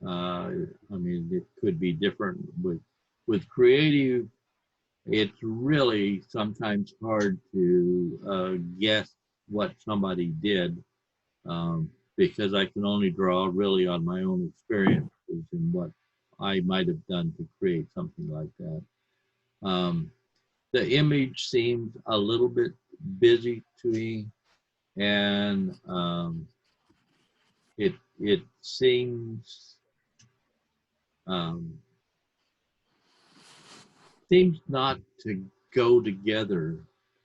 I mean, it could be different with creative. It's really sometimes hard to guess what somebody did because I can only draw really on my own experiences and what I might have done to create something like that. The image seems a little bit busy to me, and it seems not to go together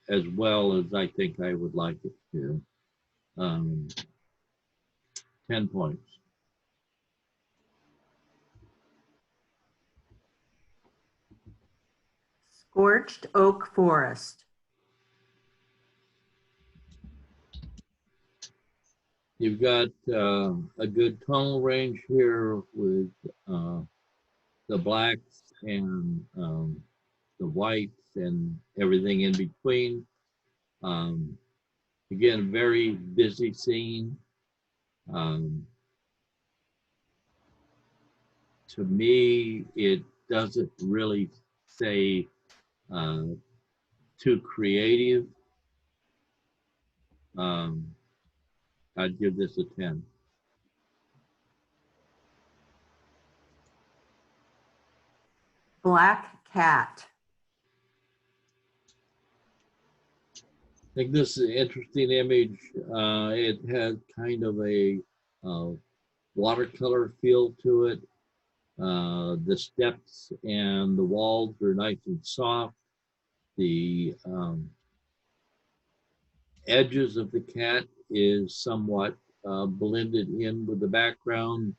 as well as I think I would like it to. 10 points. Scorched oak forest. You've got a good tonal range here with the blacks and the whites and everything in between. Again, very busy scene. To me, it doesn't really say too creative. I'd give this a 10. Black cat. I think this is an interesting image. It has kind of a watercolor feel to it. The steps and the walls are nice and soft. The edges of the cat is somewhat blended in with the background,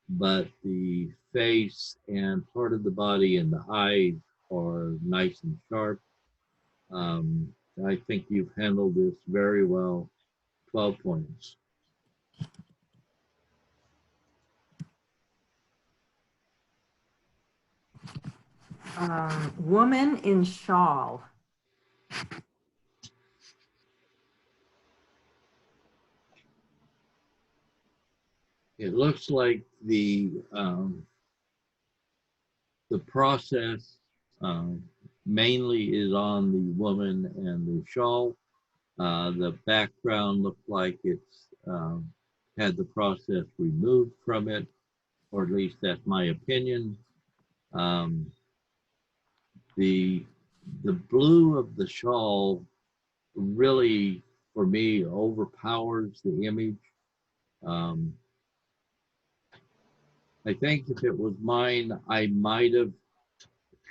but the face and part of the body and the eyes are nice and sharp. I think you've handled this very well. 12 points. Woman in shawl. It looks like the process mainly is on the woman and the shawl. The background looked like it's had the process removed from it, or at least that's my opinion. The blue of the shawl really, for me, overpowers the image. I think if it was mine, I might have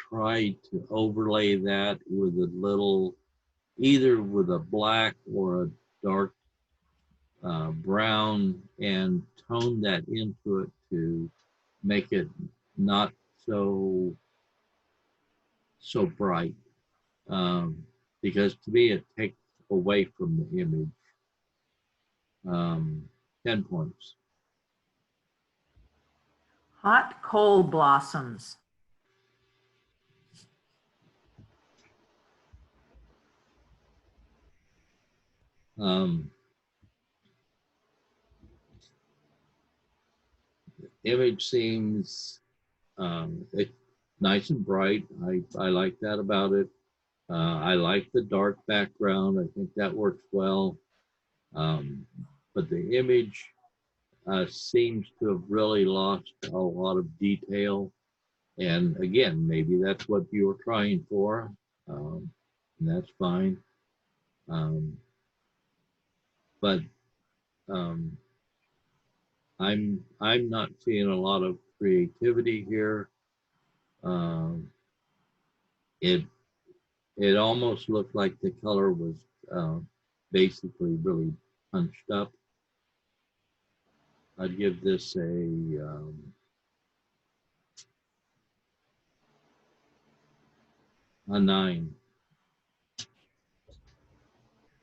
tried to overlay that with a little, either with a black or a dark brown, and tone that into it to make it not so bright. Because to me, it takes away from the image. 10 points. Hot coal blossoms. Image seems nice and bright. I like that about it. I like the dark background. I think that works well. But the image seems to have really lost a lot of detail. And again, maybe that's what you were trying for. And that's fine. But I'm not seeing a lot of creativity here. It almost looked like the color was basically really punched up. I'd give this a 9.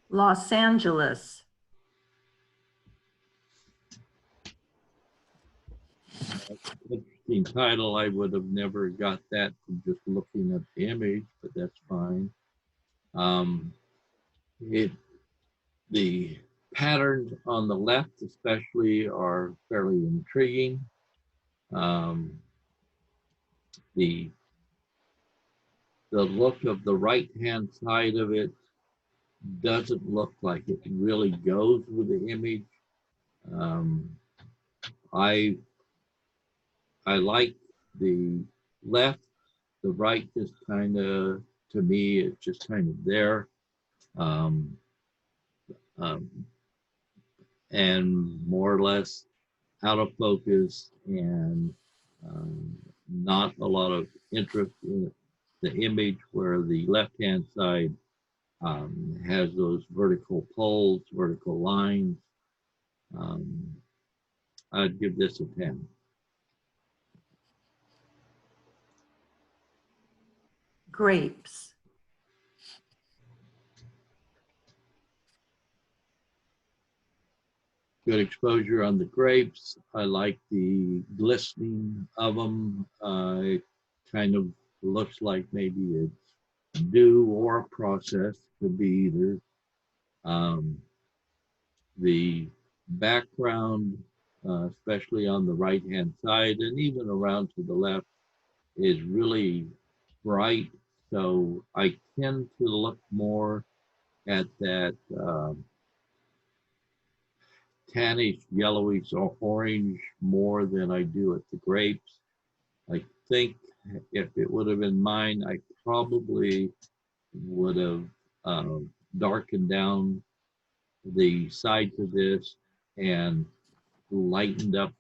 Los Angeles. Interesting title. I would have never got that from just looking at the image, but that's fine. The patterns on the left especially are fairly intriguing. The look of the right-hand side of it doesn't look like it really goes with the image. I like the left. The right just kind of, to me, it's just kind of there. And more or less out of focus, and not a lot of interest in the image, where the left-hand side has those vertical poles, vertical lines. I'd give this a 10. Grapes. good exposure on the grapes. I like the glistening of them. It kind of looks like maybe it's dew or a process. Could be either. The background, especially on the right-hand side and even around to the left, is really bright. So I tend to look more at that tannish, yellowish, or orange more than I do at the grapes. I think if it would have been mine, I probably would have darkened down the sides of this and lightened up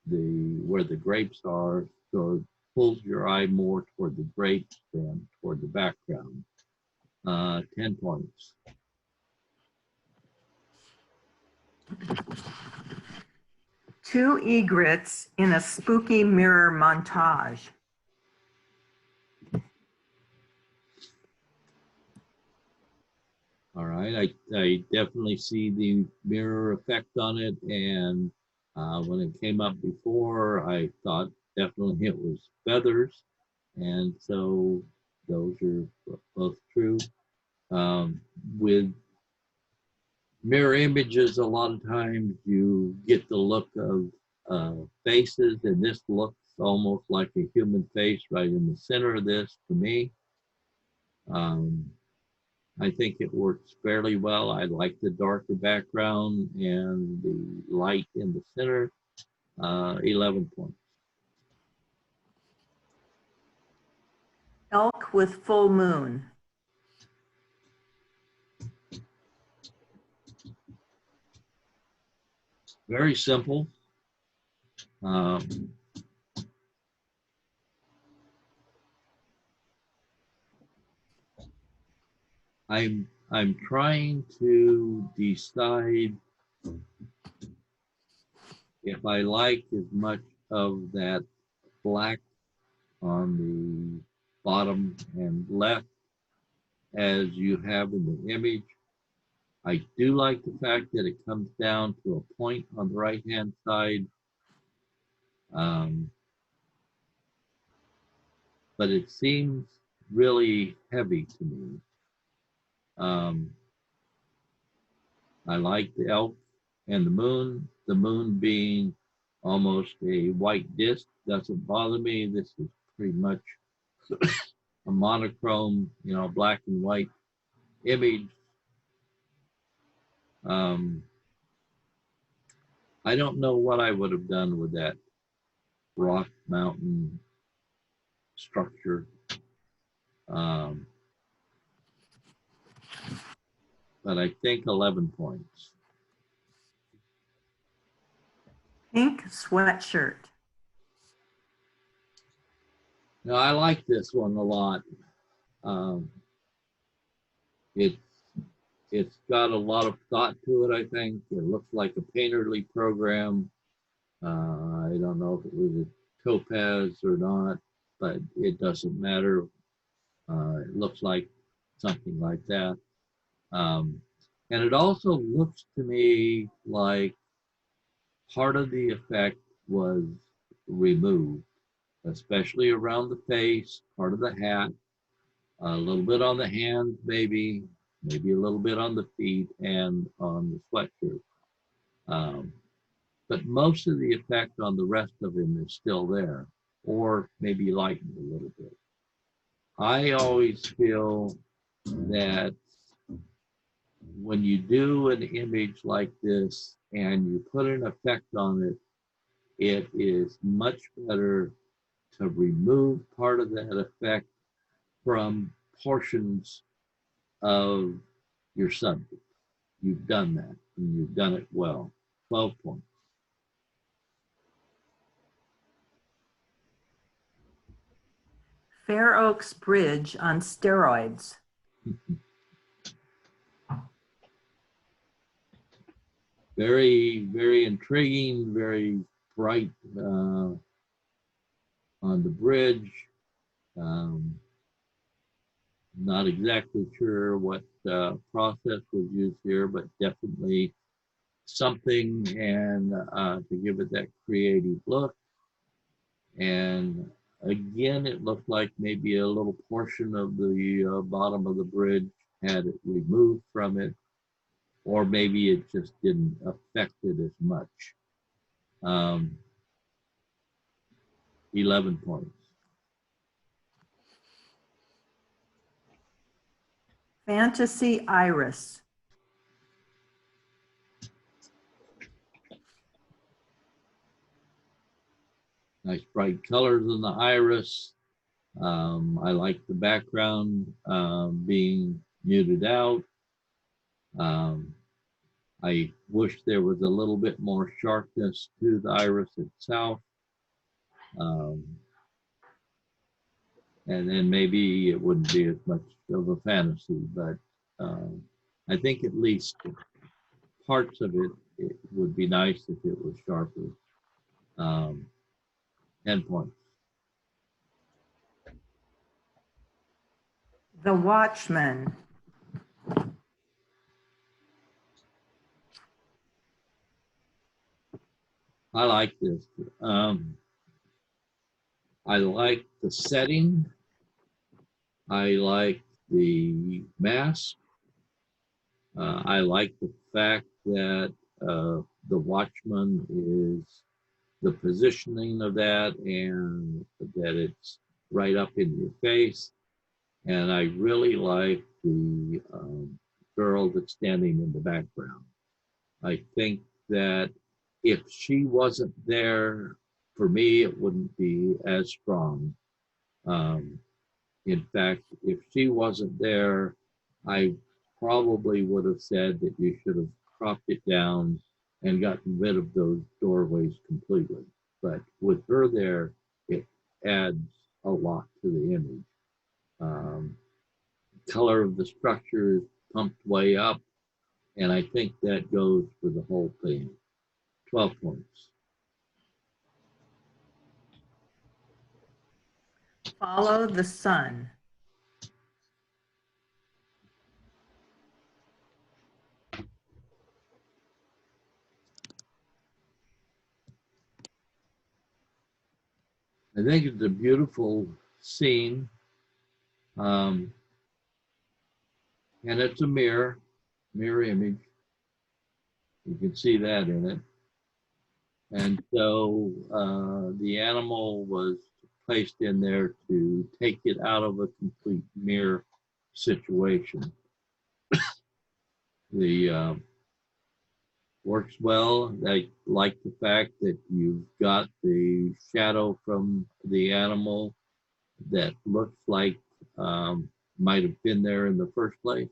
the where the grapes are, so it pulls your eye more toward the grapes than toward the background. 10 points. Two egrets in a spooky mirror montage. All right, I definitely see the mirror effect on it, and when it came up before, I thought definitely it was feathers, and so those are both true. With mirror images, a lot of times you get the look of faces, and this looks almost like a human face right in the center of this to me. I think it works fairly well. I like the darker background and the light in the center. 11 points. Elk with full moon. Very simple. I'm trying to decide if I like as much of that black on the bottom and left as you have in the image. I do like the fact that it comes down to a point on the right hand side. But it seems really heavy to me. I like the elk and the moon being almost a white disc doesn't bother me. This is pretty much a monochrome, black and white image. I don't know what I would have done with that rock mountain structure. But I think 11 points. Pink sweatshirt. Now, I like this one a lot. It's got a lot of thought to it, I think. It looks like a painterly program. I don't know if it was a topaz or not, but it doesn't matter. It looks like something like that. And it also looks to me like part of the effect was removed, especially around the face, part of the hat, a little bit on the hands, maybe a little bit on the feet and on the sweatshirt. But most of the effect on the rest of him is still there, or maybe lightened a little bit. I always feel that when you do an image like this and you put an effect on it, it is much better to remove part of that effect from portions of your subject. You've done that, and you've done it well. 12 points. Fair Oaks Bridge on steroids. Very, very intriguing, very bright on the bridge. Not exactly sure what process was used here, but definitely something and to give it that creative look. And again, it looked like maybe a little portion of the bottom of the bridge had it removed from it, or maybe it just didn't affect it as much. 11 points. Fantasy Iris. Nice bright colors in the iris. I like the background being muted out. I wish there was a little bit more sharpness to the iris itself. And then maybe it wouldn't be as much of a fantasy, but I think at least parts of it, it would be nice if it was sharper. 10 points. The Watchman. I like this. I like the setting. I like the mask. I like the fact that the Watchman is the positioning of that and that it's right up in your face. And I really like the girl that's standing in the background. I think that if she wasn't there, for me, it wouldn't be as strong. In fact, if she wasn't there, I probably would have said that you should have cropped it down and gotten rid of those doorways completely. But with her there, it adds a lot to the image. Color of the structure is pumped way up, and I think that goes for the whole thing. 12 points. Follow the Sun. I think it's a beautiful scene. And it's a mirror image. You can see that in it. And so the animal was placed in there to take it out of a complete mirror situation. The works well. I like the fact that you've got the shadow from the animal that looks like might have been there in the first place.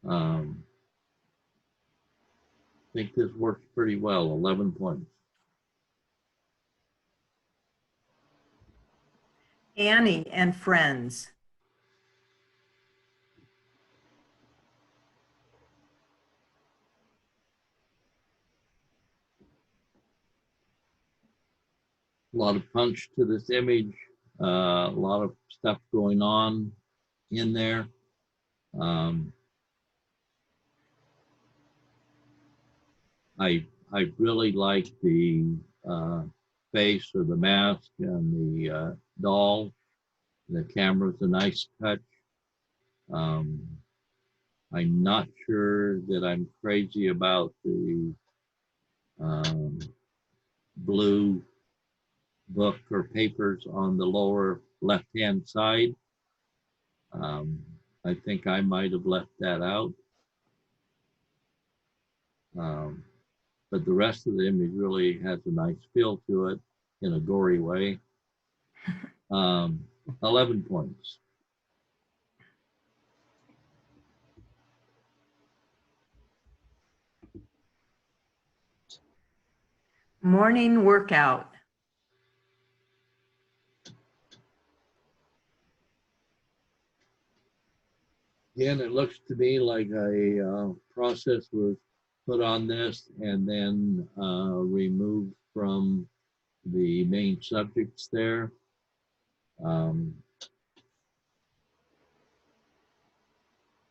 I think this works pretty well. 11 points. Annie and Friends. A lot of punch to this image, a lot of stuff going on in there. I really like the face or the mask and the doll. The camera's a nice touch. I'm not sure that I'm crazy about the blue book or papers on the lower left-hand side. I think I might have left that out. But the rest of the image really has a nice feel to it in a gory way. 11 points. Morning Workout. Again, it looks to me like a process was put on this and then removed from the main subjects there.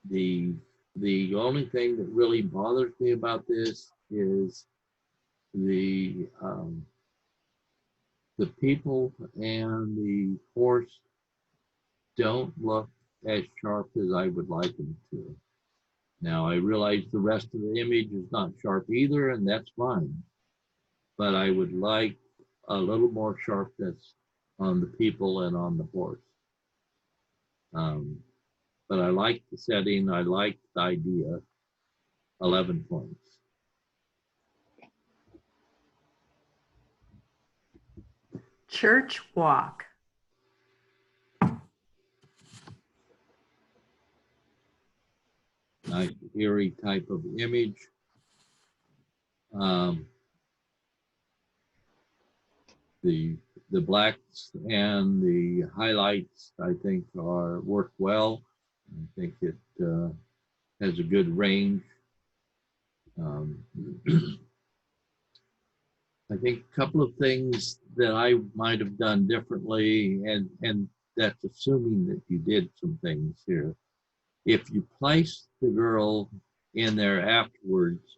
The The only thing that really bothers me about this is the people and the horse don't look as sharp as I would like them to. Now, I realize the rest of the image is not sharp either, and that's fine. But I would like a little more sharpness on the people and on the horse. But I like the setting, I like the idea. 11 points. Church walk. Nice eerie type of image. The blacks and the highlights, I think, work well. I think it has a good range. I think a couple of things that I might have done differently, and that's assuming that you did some things here. If you place the girl in there afterwards,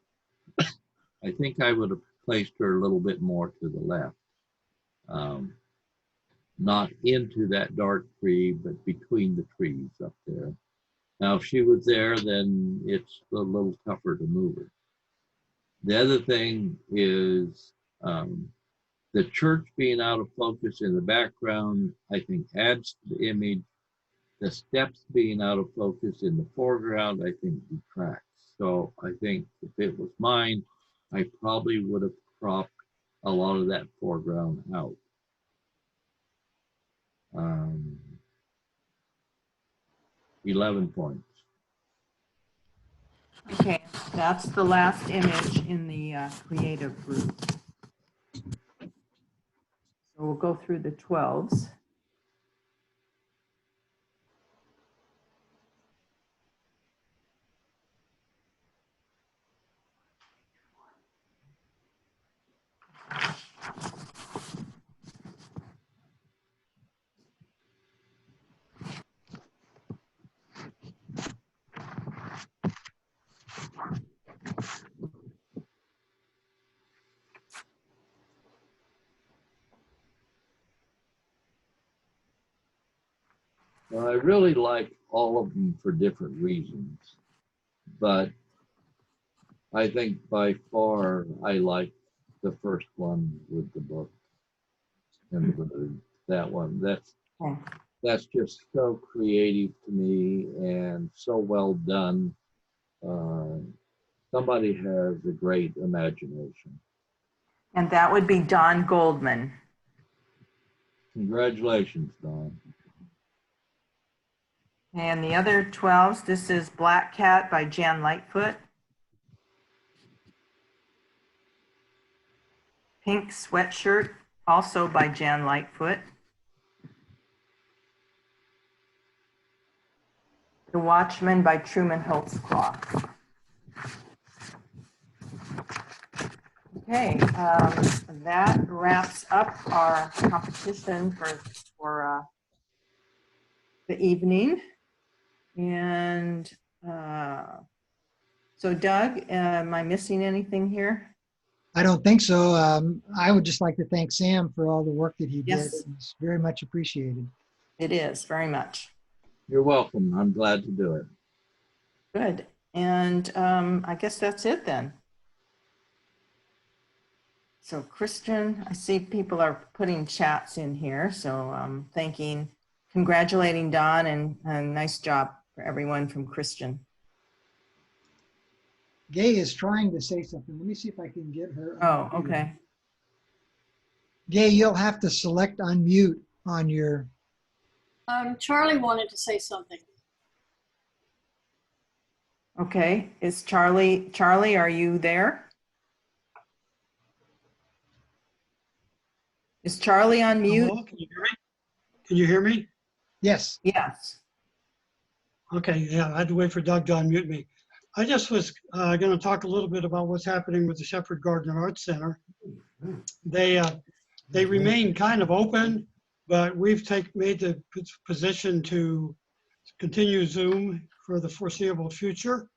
I think I would have placed her a little bit more to the left. Not into that dark tree, but between the trees up there. Now, if she was there, then it's a little tougher to move her. The other thing is the church being out of focus in the background, I think adds to the image. The steps being out of focus in the foreground, I think detracts. So I think if it was mine, I probably would have cropped a lot of that foreground out. 11 points. Okay, that's the last image in the creative group. So we'll go through the 12s. Well, I really like all of them for different reasons, but I think by far I like the first one with the book and the bird. That one, that's just so creative to me and so well done. Somebody has a great imagination. And that would be Don Goldman. Congratulations, Don. And the other 12s, this is Black Cat by Jan Lightfoot. Pink Sweatshirt, also by Jan Lightfoot. The Watchman by Truman Holtzclaw. Okay, that wraps up our competition for the evening. And so Doug, am I missing anything here? I don't think so. I would just like to thank Sam for all the work that he did. Yes. It's very much appreciated. It is, very much. You're welcome. I'm glad to do it. Good. And I guess that's it then. So Christian, I see people are putting chats in here. So congratulating Don and nice job for everyone from Christian. Gay is trying to say something. Let me see if I can get her. Oh, okay. Gay, you'll have to select unmute on your. Charlie wanted to say something. Okay, is Charlie, are you there? Is Charlie on mute? Hello, can you hear me? Can you hear me? Yes. Yes. Okay, yeah, I had to wait for Doug to unmute me. I just was going to talk a little bit about what's happening with the Shepherd Gardner Arts Center. They remain kind of open, but we've made the position to continue Zoom for the foreseeable future.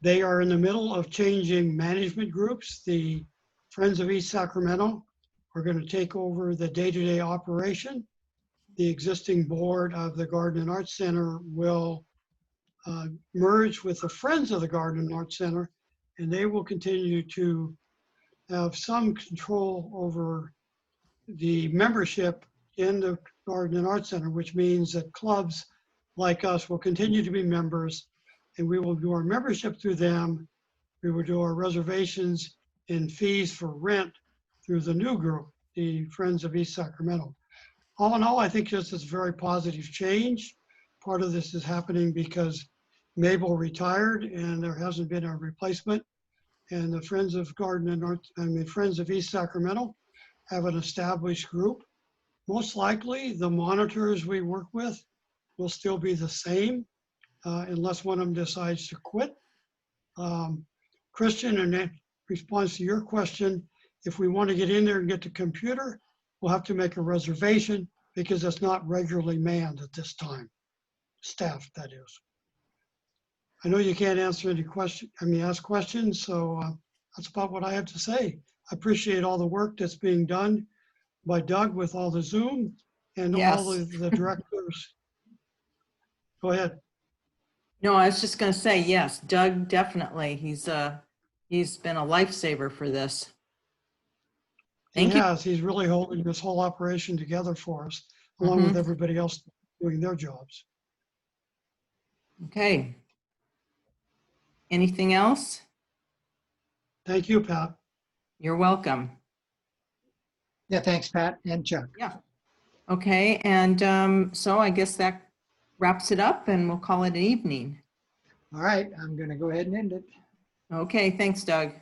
They are in the middle of changing management groups. The Friends of East Sacramento are going to take over the day-to-day operation. The existing board of the Garden and Arts Center will merge with the Friends of the Garden and Arts Center, and they will continue to have some control over the membership in the Garden and Arts Center, which means that clubs like us will continue to be members, and we will do our membership through them. We will do our reservations and fees for rent through the new group, the Friends of East Sacramento. All in all, I think this is a very positive change. Part of this is happening because Mabel retired and there hasn't been a replacement. And the Friends of Friends of East Sacramento have an established group. Most likely, the monitors we work with will still be the same unless one of them decides to quit. Christian, in response to your question, if we want to get in there and get the computer, we'll have to make a reservation because it's not regularly manned at this time. Staff, that is. I know you can't answer any ask questions, so that's about what I have to say. I appreciate all the work that's being done by Doug with all the Zoom and Yes. all the directors. Go ahead. No, I was just going to say, yes, Doug, definitely. He's been a lifesaver for this. Thank you. Yes, he's really holding this whole operation together for us, along with everybody else doing their jobs. Okay. Anything else? Thank you, Pat. You're welcome. Yeah, thanks, Pat and Chuck. Yeah. Okay, and so I guess that wraps it up and we'll call it an evening. All right, I'm going to go ahead and end it. Okay, thanks, Doug.